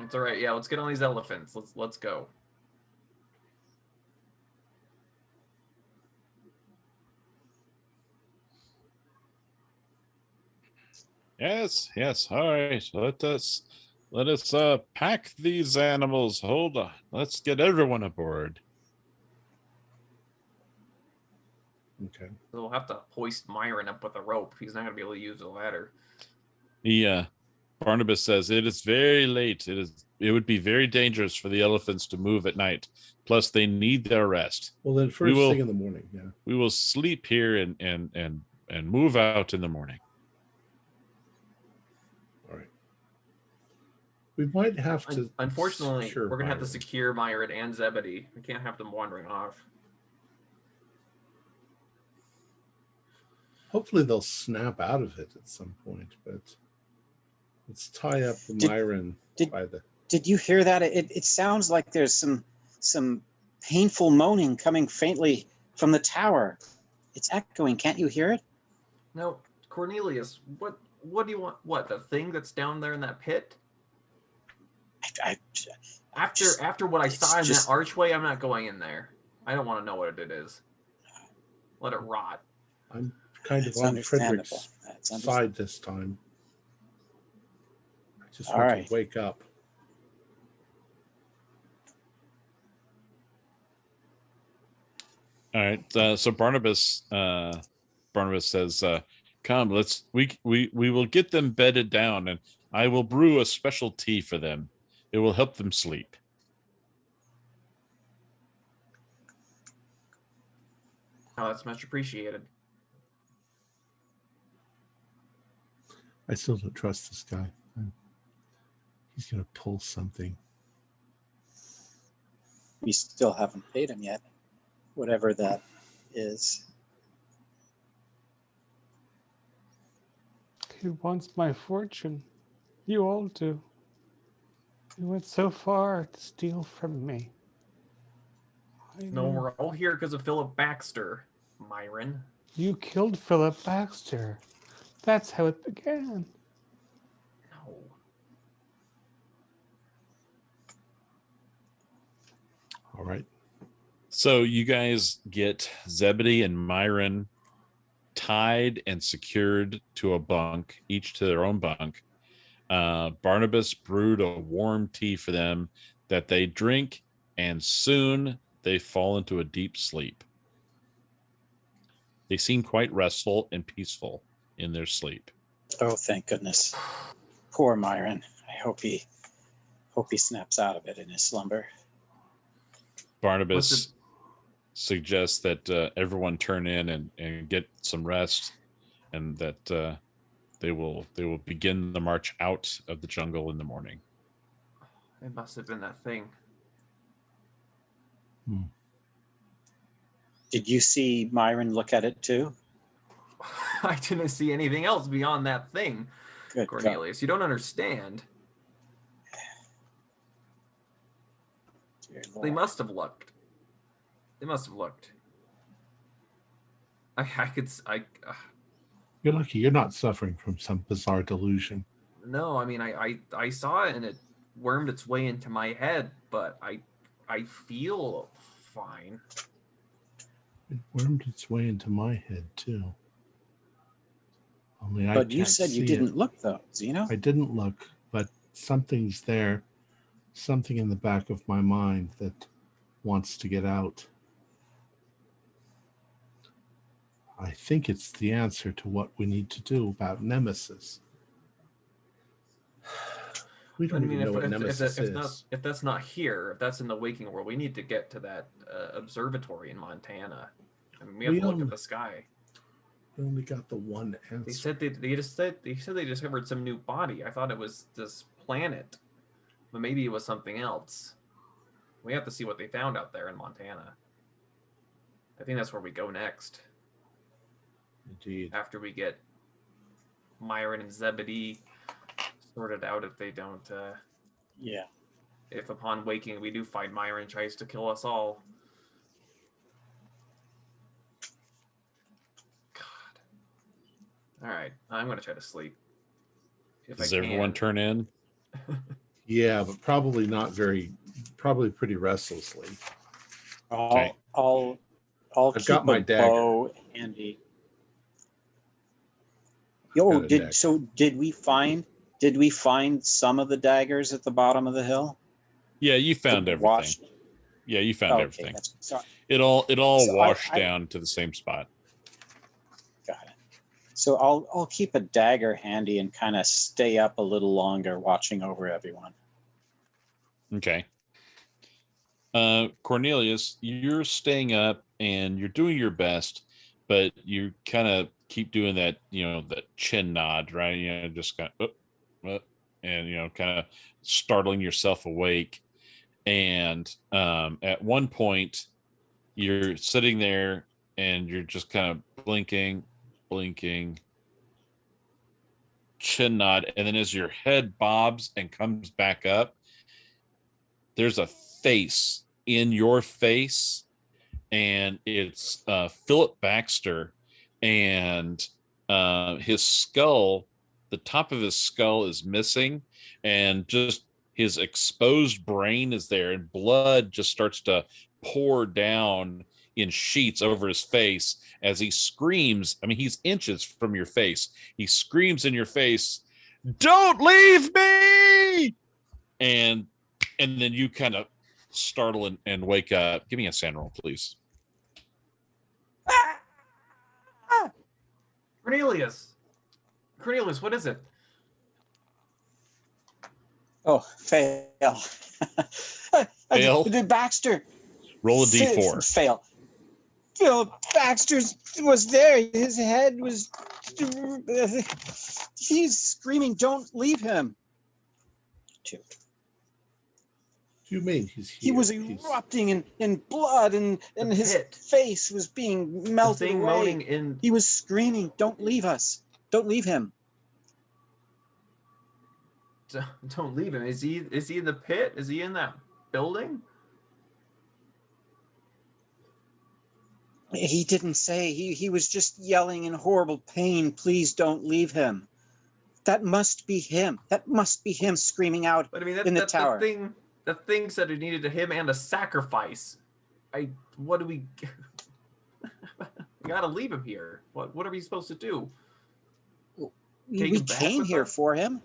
It's all right. Yeah, let's get on these elephants. Let's go. Yes. All right. Let us pack these animals. Hold on. Let's get everyone aboard. Okay. We'll have to hoist Myron up with a rope. He's not gonna be able to use the ladder. Barnabas says it is very late. It would be very dangerous for the elephants to move at night. Plus, they need their rest. Well, then first thing in the morning, yeah. We will sleep here and move out in the morning. All right. We might have to. Unfortunately, secure we're gonna have to Myron. secure Myron and Zebedee. We can't have them wandering off. Hopefully, they'll snap out of it at some point, but let's tie up Myron by the. Did you hear that? It sounds like there's some painful moaning coming faintly from the tower. It's echoing. Can't you hear it? No, Cornelius, what do you want? What, the thing that's down there in that pit? After what I saw in that archway, I'm not going in there. I don't want to know what it is. Let it rot. I'm kind of on Frederick's side this time. I just want to wake up. All right. So Barnabas says, "Come, we will get them bedded down, and I will brew a special tea for them. It will help them sleep." Oh, that's much appreciated. I still don't trust this guy. He's going to pull something. We still haven't paid him yet, whatever that is. He wants my fortune. You all do. You went so far to steal from me. No, we're all here because of Philip Baxter, Myron. You killed Philip Baxter. That's how it began. No. All right. So you guys get Zebedee and Myron tied and secured to a bunk, each to their own bunk. Barnabas brewed a warm tea for them that they drink, and soon they fall into a deep sleep. They seem quite restful and peaceful in their sleep. Oh, thank goodness. Poor Myron. I hope he snaps out of it in his slumber. Barnabas suggests that everyone turn in and get some rest, and that they will begin the march out of the jungle in the morning. It must have been that thing. Did you see Myron look at it too? I didn't see anything else beyond that thing. Good Cornelius, God. you don't understand. Dear They Lord. must have looked. They must have looked. You're lucky you're not suffering from some bizarre delusion. No, I mean, I saw it and it wormed its way into my head, but I feel fine. It wormed its way into my head too. Only I But you can't said you see didn't it. look, though, Zeno. I didn't look, but something's there. Something in the back of my mind that wants to get out. I think it's the answer to what we need to do about Nemesis. We don't even know what Nemesis is. If that's not here, if that's in the waking world, we need to get to that observatory in Montana. I mean, we have to look at the sky. We only got the one answer. They said they discovered some new body. I thought it was this planet, but maybe it was something else. We have to see what they found out there in Montana. I think that's where we go next. Indeed. After we get Myron and Zebedee sorted out, if they don't. Yeah. If upon waking we do find Myron tries to kill us all. God. All right, I'm gonna try to sleep. Does everyone turn in? Yeah, but probably not very. Probably pretty restlessly. Okay. I'll I've keep got my a dagger. bow handy. Yo, did we find some of the daggers at the bottom of the hill? Yeah, you found everything. Yeah, you found everything. It all washed down to the same spot. Got it. So I'll keep a dagger handy and kind of stay up a little longer, watching over everyone. Okay. Cornelius, you're staying up and you're doing your best, but you kind of keep doing that, that chin nod, right? Just kind of, and kind of startling yourself awake. And at one point, you're sitting there and you're just kind of blinking, chin nod, and then as your head bobs and comes back up, there's a face in your face, and it's Philip Baxter, and his skull, the top of his skull is missing, and just his exposed brain is there, and blood just starts to pour down in sheets over his face as he screams. I mean, he's inches from your face. He screams in your face, "Don't leave me!" And then you kind of startle and wake up. Give me a sand roll, please. Cornelius, what is it? Oh, fail. Fail? Baxter. Roll a d4. Fail. Phil Baxter was there. His head was... He's screaming, "Don't leave him." 2. What do you mean he's here? He was erupting in blood, and his face was being melted away. He was screaming, "Don't leave us. Don't leave him." Don't leave him. Is he in the pit? Is he in that building? He didn't say. He was just yelling in horrible pain, "Please don't leave him." That must be him. That must be him screaming out in the tower. The thing said it needed him and a sacrifice. What do we... We gotta leave him here. What are we supposed to do? We came here for him.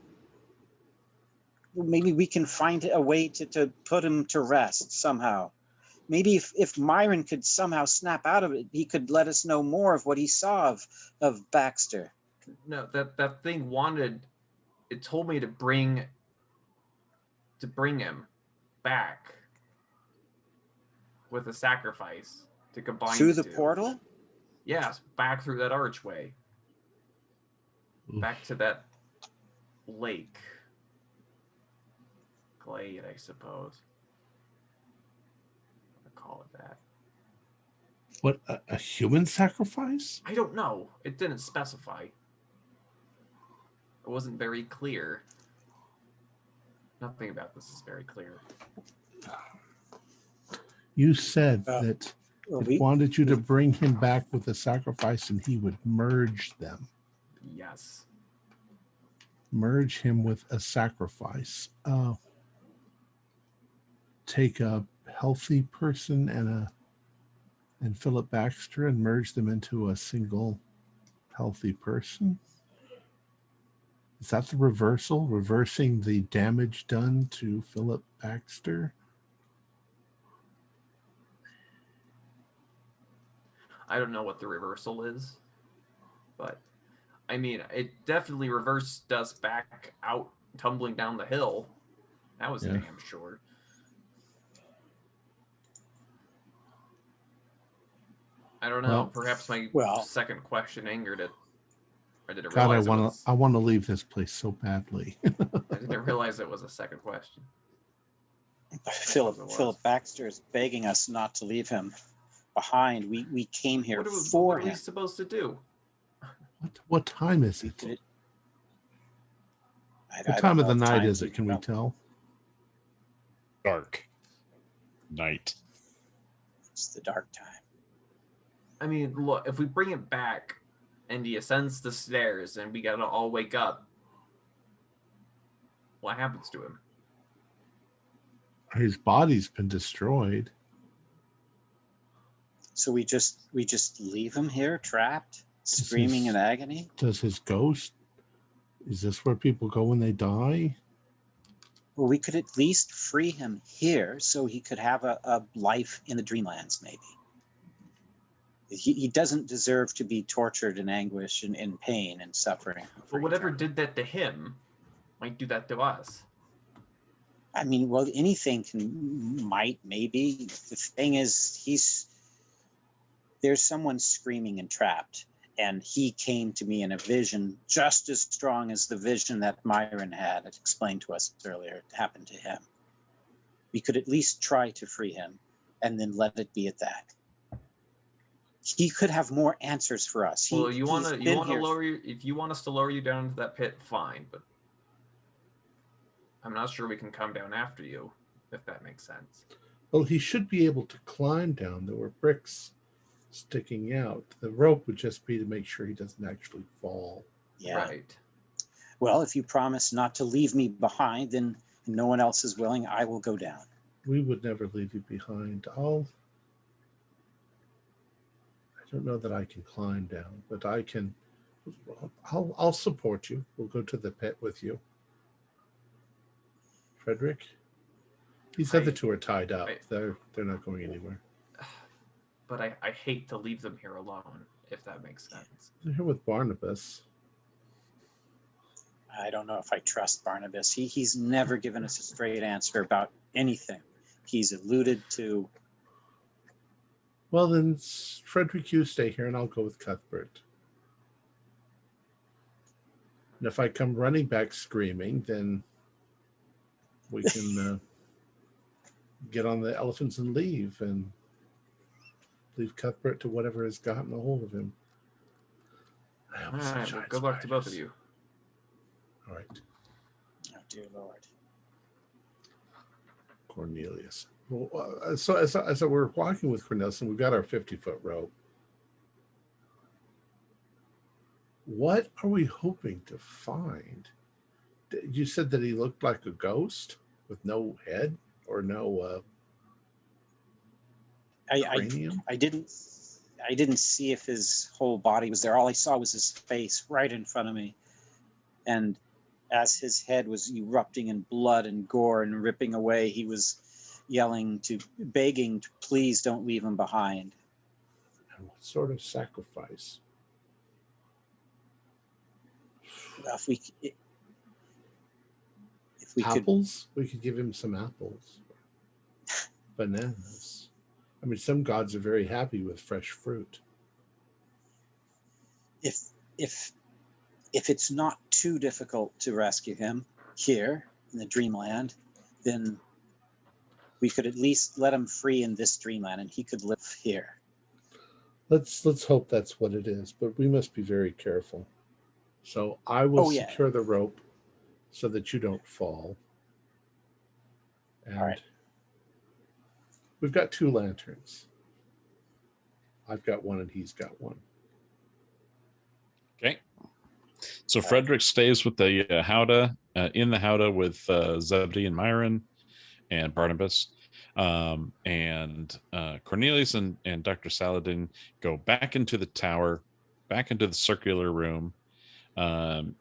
maybe we can find a way to put him to rest somehow. Maybe if Myron could somehow snap out of it, he could let us know more of what he saw of Baxter. No, that thing wanted. It told me to bring him back with a sacrifice to combine Through the two. portal? Yes, back through that archway. Oof. Back to that lake. Glade, I suppose. I'll call it that. What, a human sacrifice? I don't know. It didn't specify. It wasn't very clear. Nothing about this is very clear. You said that it wanted you to bring him back with a sacrifice and he would merge them. Yes. Merge him with a sacrifice. Take a healthy person and Philip Baxter and merge them into a single healthy person. Is that the reversal? Reversing the damage done to Philip Baxter? I don't know what the reversal is, but I mean, it definitely reversed us back out tumbling down the hill. That was damn sure. I don't know. Well, perhaps my second question angered it. I didn't God, realize I want to leave this place so badly. I didn't realize it was a second question. Philip Baxter is begging us not to leave him behind. We came here for him. What are we supposed to do? What time is it? What time of the night is it? Can we tell? Dark. Night. It's the dark time. I mean, look, if we bring it back and he ascends the stairs and we gotta all wake up, what happens to him? His body's been destroyed. So we just leave him here trapped, screaming in agony? Does his ghost, is this where people go when they die? Well, we could at least free him here so he could have a life in the Dreamlands, maybe. He doesn't deserve to be tortured in anguish and in pain and suffering. Well, whatever did that to him might do that to us. I mean, well, anything might, maybe. The thing is, there's someone screaming and trapped, and he came to me in a vision just as strong as the vision that Myron had explained to us earlier happened to him. We could at least try to free him and then let it be at that. He could have more answers for us. Well, you want to lower you, if you want us to lower you down into that pit, fine, but I'm not sure we can come down after you, if that makes sense. Well, he should be able to climb down. There were bricks sticking out. The rope would just be to make sure he doesn't actually fall. Yeah. Right. Well, if you promise not to leave me behind, then no one else is willing, I will go down. We would never leave you behind. I don't know that I can climb down, but I can. I'll support you. We'll go to the pit with you. Frederick? He said the two are tied up. They're not going anywhere. But I hate to leave them here alone, if that makes sense. They're here with Barnabas. I don't know if I trust Barnabas. He's never given us a straight answer about anything. He's alluded to. Well, then, Frederick, you stay here, and I'll go with Cuthbert. And if I come running back screaming, then we can get on the elephants and leave Cuthbert to whatever has gotten a hold of him. All right, well, good luck to both of you. All right. Oh, dear Lord. Cornelius. Well, so as we're walking with Cornelius, and we've got our 50-foot rope, what are we hoping to find? You said that he looked like a ghost with no head or no cranium? I didn't see if his whole body was there. All I saw was his face right in front of me. And as his head was erupting in blood and gore and ripping away, he was begging to please don't leave him behind. And what sort of sacrifice? If we apples? We could give him some apples. Bananas. I mean, some gods are very happy with fresh fruit. If it's not too difficult to rescue him here in the Dreamland, then we could at least let him free in this Dreamland, and he could live here. Let's hope that's what it is, but we must be very careful. So I will secure the rope so that you don't fall. And all right. We've got 2 lanterns. I've got one and he's got one. Okay. So Frederick stays with the Howdah, in the Howdah with Zebedee and Myron and Barnabas. And Cornelius and Dr. Saladin go back into the tower, back into the circular room.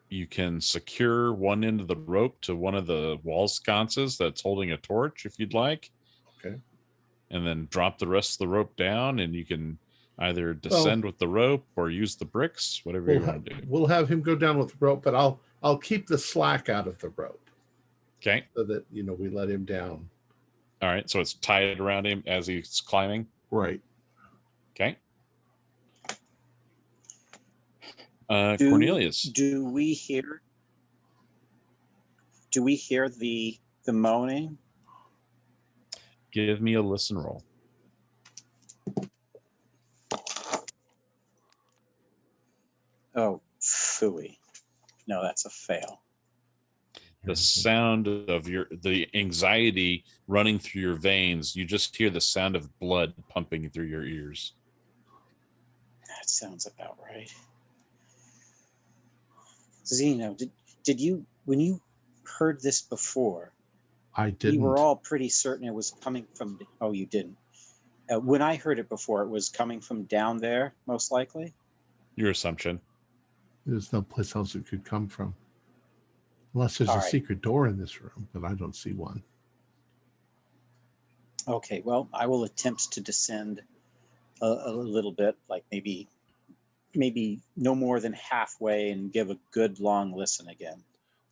You can secure one end of the rope to one of the wall sconces that's holding a torch if you'd like. Okay. And then drop the rest of the rope down, and you can either descend with the rope or use the bricks, whatever you want to do. We'll have him go down with the rope, but I'll keep the slack out of the rope. Okay. So that, we let him down. All right. So it's tied around him as he's climbing. Right. Okay. Cornelius. Do we hear the moaning? Give me a listen roll. Oh, phooey. No, that's a fail. The sound of the anxiety running through your veins, you just hear the sound of blood pumping through your ears. That sounds about right. Zeno, did you, when you heard this before, I didn't. You were all pretty certain it was coming from, oh, you didn't. When I heard it before, it was coming from down there, most likely? Your assumption. There's no place else it could come from. Unless there's a secret door in this room, but I don't see one. Okay, well, I will attempt to descend a little bit, like maybe no more than halfway, and give a good long listen again.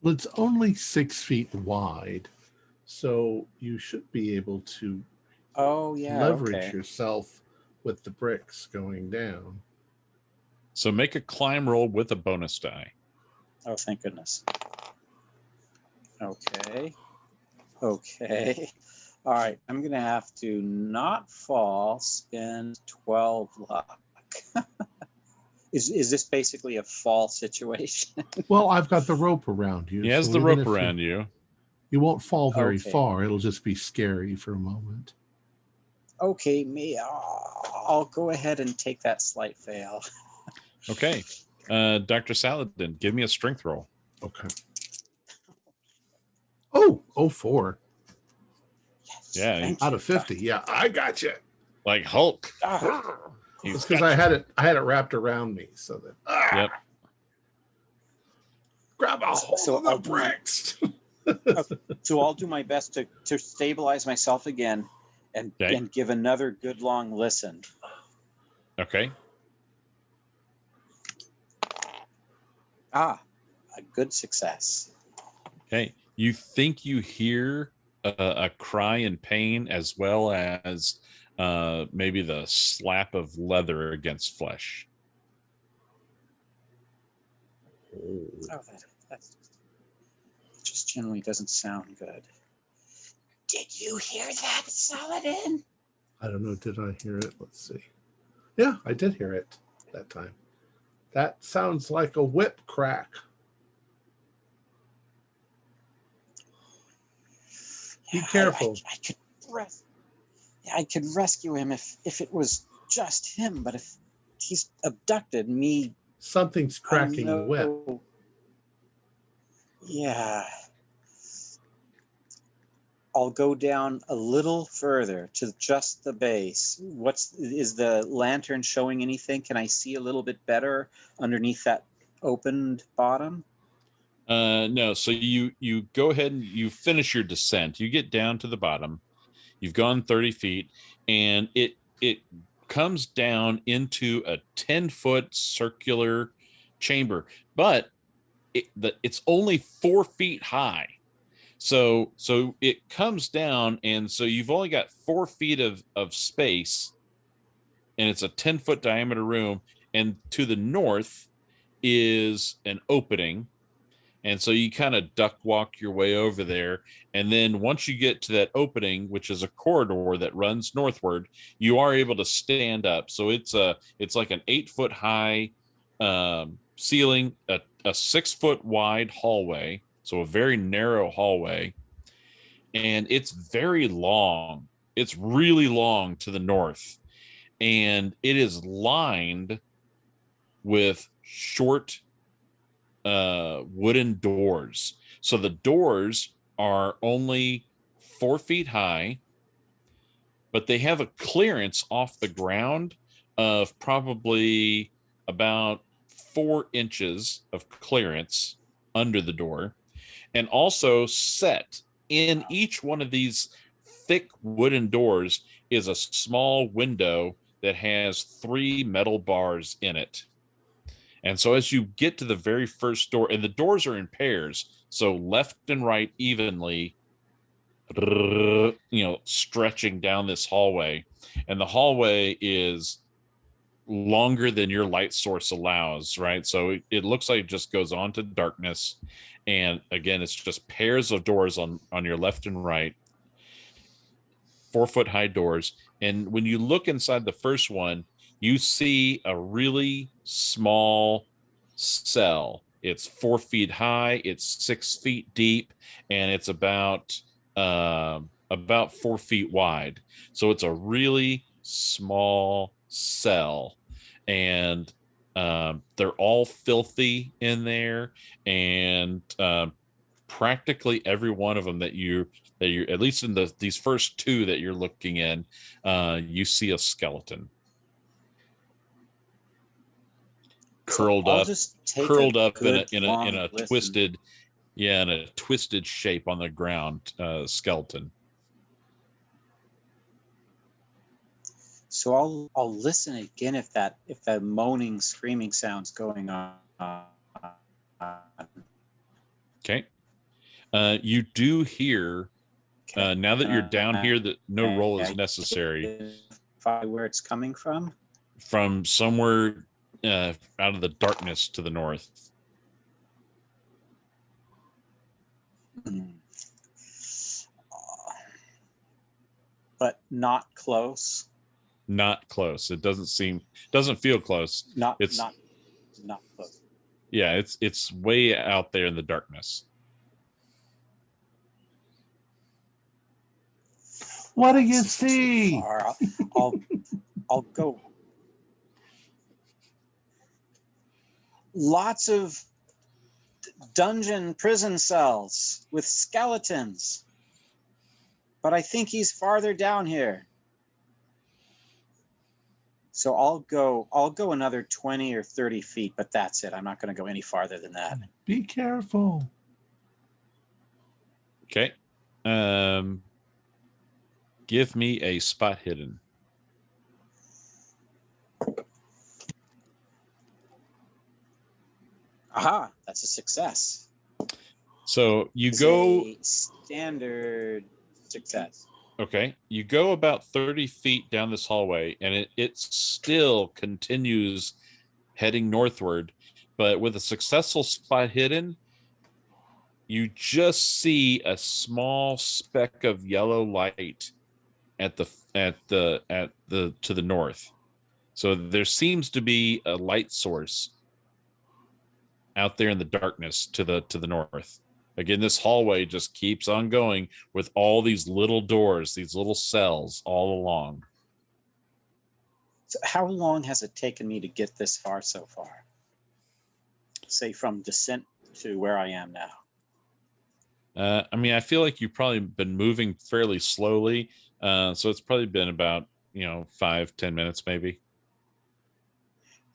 Well, it's only 6 feet wide, so you should be able to leverage yourself with the bricks going down. So make a climb roll with a bonus die. Oh, thank goodness. Okay. All right, I'm going to have to not fall, spend 12 luck. Is this basically a fall situation? Well, I've got the rope around you. He has the rope around you. You won't fall very far. It'll just be scary for a moment. Okay, I'll go ahead and take that slight fail. Okay. Dr. Saladin, give me a strength roll. Okay. 4. Yes, yeah. Out of 50. Yeah, I got you. Like Hulk. It's because I had it wrapped around me so that Yep. Grab a hold of the bricks. So I'll do my best to stabilize myself again and give another good long listen. Okay. A good success. Okay. You think you hear a cry in pain, as well as maybe the slap of leather against flesh. That just generally doesn't sound good. Did you hear that, Saladin? I don't know. Did I hear it? Let's see. Yeah, I did hear it that time. That sounds like a whip crack. Be careful. I could rescue him if it was just him, but if he's abducted me, something's cracking the whip. Yeah. I'll go down a little further to just the base. Is the lantern showing anything? Can I see a little bit better underneath that opened bottom? No. So you go ahead and you finish your descent. You get down to the bottom. You've gone 30 feet, and it comes down into a 10-foot circular chamber, but it's only 4 feet high. So it comes down, and so you've only got 4 feet of space, and it's a 10-foot diameter room. And to the north is an opening, and so you kind of duck walk your way over there. And then once you get to that opening, which is a corridor that runs northward, you are able to stand up. So it's like an 8-foot high ceiling, a 6-foot wide hallway. So a very narrow hallway. And it's very long. It's really long to the north. And it is lined with short wooden doors. So the doors are only 4 feet high, but they have a clearance off the ground of probably about 4 inches of clearance under the door. And also set in each one of these thick wooden doors is a small window that has 3 metal bars in it. And so as you get to the very first door, and the doors are in pairs, so left and right evenly, stretching down this hallway. And the hallway is longer than your light source allows, right? So it looks like it just goes on to darkness. And again, it's just pairs of doors on your left and right, 4-foot high doors. And when you look inside the first one, you see a really small cell. It's 4 feet high, it's 6 feet deep, and it's about 4 feet wide. So it's a really small cell, and they're all filthy in there, and practically every one of them that you're at least in these first 2 that you're looking in, you see a skeleton curled up in a twisted in a twisted shape on the ground, skeleton. So I'll listen again if that moaning, screaming sound's going on. Okay. You do hear, now that you're down here, that no roll is necessary. Where it's coming from? From somewhere out of the darkness to the north. But not close. Not close. It doesn't feel close. Not close. Yeah, it's way out there in the darkness. What do you see? I'll go. Lots of dungeon prison cells with skeletons. But I think he's farther down here. So I'll go another 20 or 30 feet, but that's it. I'm not going to go any farther than that. Be careful. Okay. Give me a spot hidden. Aha, that's a success. So you It's go a standard success. Okay, you go about 30 feet down this hallway, and it still continues heading northward. But with a successful spot hidden, you just see a small speck of yellow light at the to the north. So there seems to be a light source out there in the darkness to the north. Again, this hallway just keeps on going with all these little doors, these little cells all along. So how long has it taken me to get this far so far? Say from descent to where I am now. I mean, I feel like you've probably been moving fairly slowly. So it's probably been about, 5-10 minutes maybe.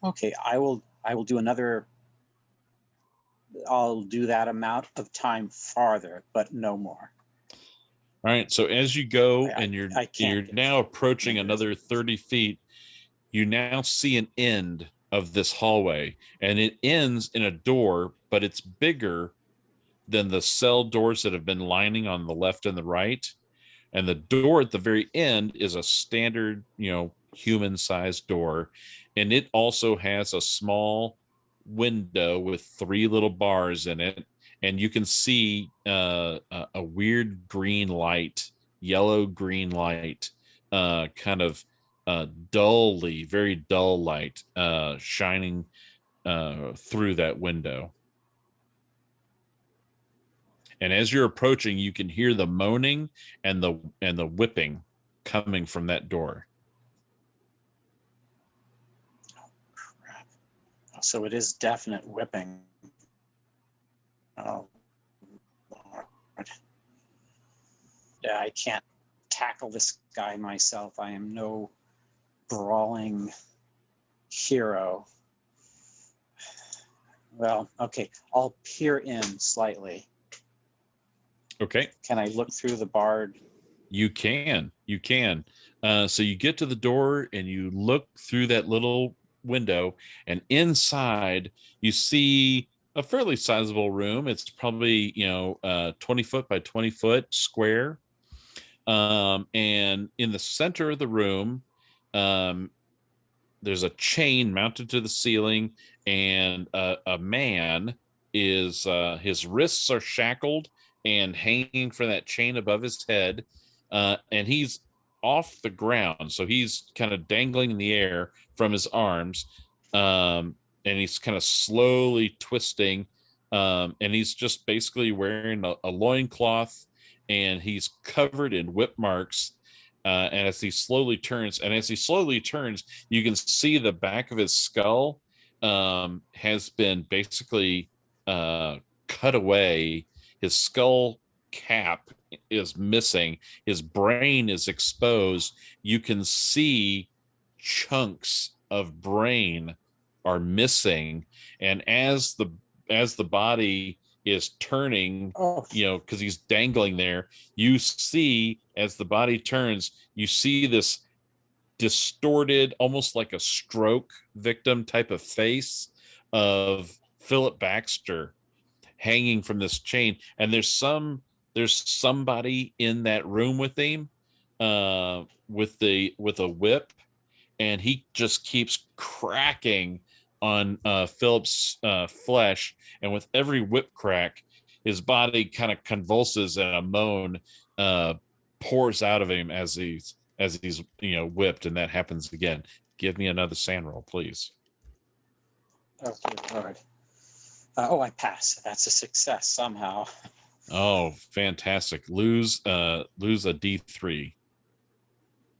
Okay, I will do another. I'll do that amount of time farther, but no more. All right. So as you go I and you're can't now approaching make it another 30 feet, you now see an end of this hallway, and it ends in a door, but it's bigger than the cell doors that have been lining on the left and the right. And the door at the very end is a standard, human-sized door, and it also has a small window with 3 little bars in it, and you can see a weird green light, yellow green light, kind of dully, very dull light shining through that window. And as you're approaching, you can hear the moaning and the whipping coming from that door. Crap. So it is definite whipping. Oh, Lord. Yeah, I can't tackle this guy myself. I am no brawling hero. Well, okay, I'll peer in slightly. Okay. Can I look through the barred? You can. So you get to the door and you look through that little window, and inside you see a fairly sizable room. It's probably 20 foot by 20 foot square. And in the center of the room, there's a chain mounted to the ceiling, and a man is his wrists are shackled and hanging from that chain above his head, and he's off the ground, so he's kind of dangling in the air from his arms, and he's kind of slowly twisting, and he's just basically wearing a loincloth, and he's covered in whip marks. And as he slowly turns, you can see the back of his skull has been basically cut away. His skull cap is missing. His brain is exposed. You can see chunks of brain are missing. And as the body is turning, because he's dangling there, you see, as the body turns, you see this distorted, almost like a stroke victim type of face of Philip Baxter hanging from this chain. And there's somebody in that room with him, with a whip, and he just keeps cracking on Philip's flesh, and with every whip crack, his body kind of convulses, and a moan pours out of him as he's whipped. And that happens again. Give me another sand roll, please. Oh, dear Lord. I pass. That's a success somehow. Oh, fantastic. Lose a D3.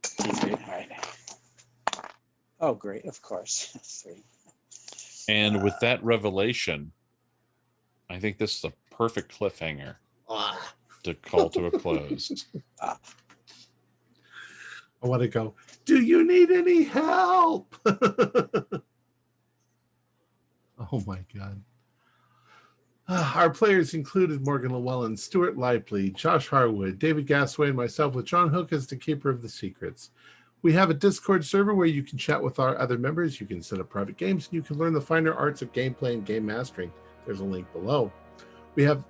D3, all right. Oh, great, of course. 3. And with that revelation, I think this is a perfect cliffhanger to call to a close. I want to go, do you need any help? Oh my God. Our players included Morgan Llewellyn, Stuart Lively, Josh Harwood, David Gasway, and myself, with John Hook as the Keeper of the Secrets. We have a Discord server where you can chat with our other members. You can set up private games, and you can learn the finer arts of gameplay and game mastering. There's a link below. We have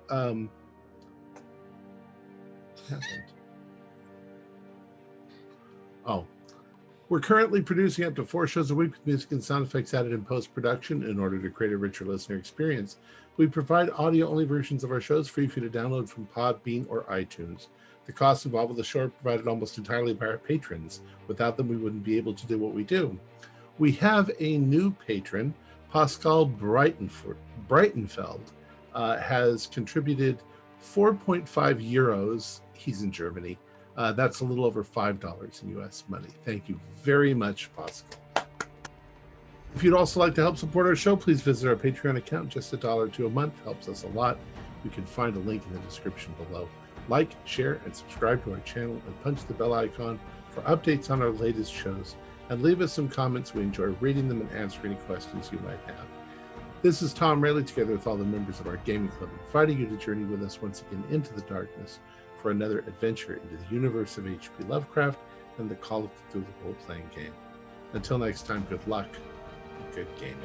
we're currently producing up to 4 shows a week with music and sound effects added in post-production in order to create a richer listener experience. We provide audio-only versions of our shows free for you to download from Podbean or iTunes. The costs involved with the show are provided almost entirely by our patrons. Without them, we wouldn't be able to do what we do. We have a new patron, Pascal Breitenfeld, has contributed 4.5 euros. He's in Germany. That's a little over $5 in US money. Thank you very much, Pascal. If you'd also like to help support our show, please visit our Patreon account. Just $1 or $2 a month helps us a lot. You can find a link in the description below. Like, share, and subscribe to our channel, and punch the bell icon for updates on our latest shows. And leave us some comments. We enjoy reading them and answering any questions you might have. This is Tom Rayleigh, together with all the members of our gaming club, inviting you to journey with us once again into the darkness for another adventure into the universe of H.P. Lovecraft and the Call of Cthulhu role-playing game. Until next time, good luck and good gaming.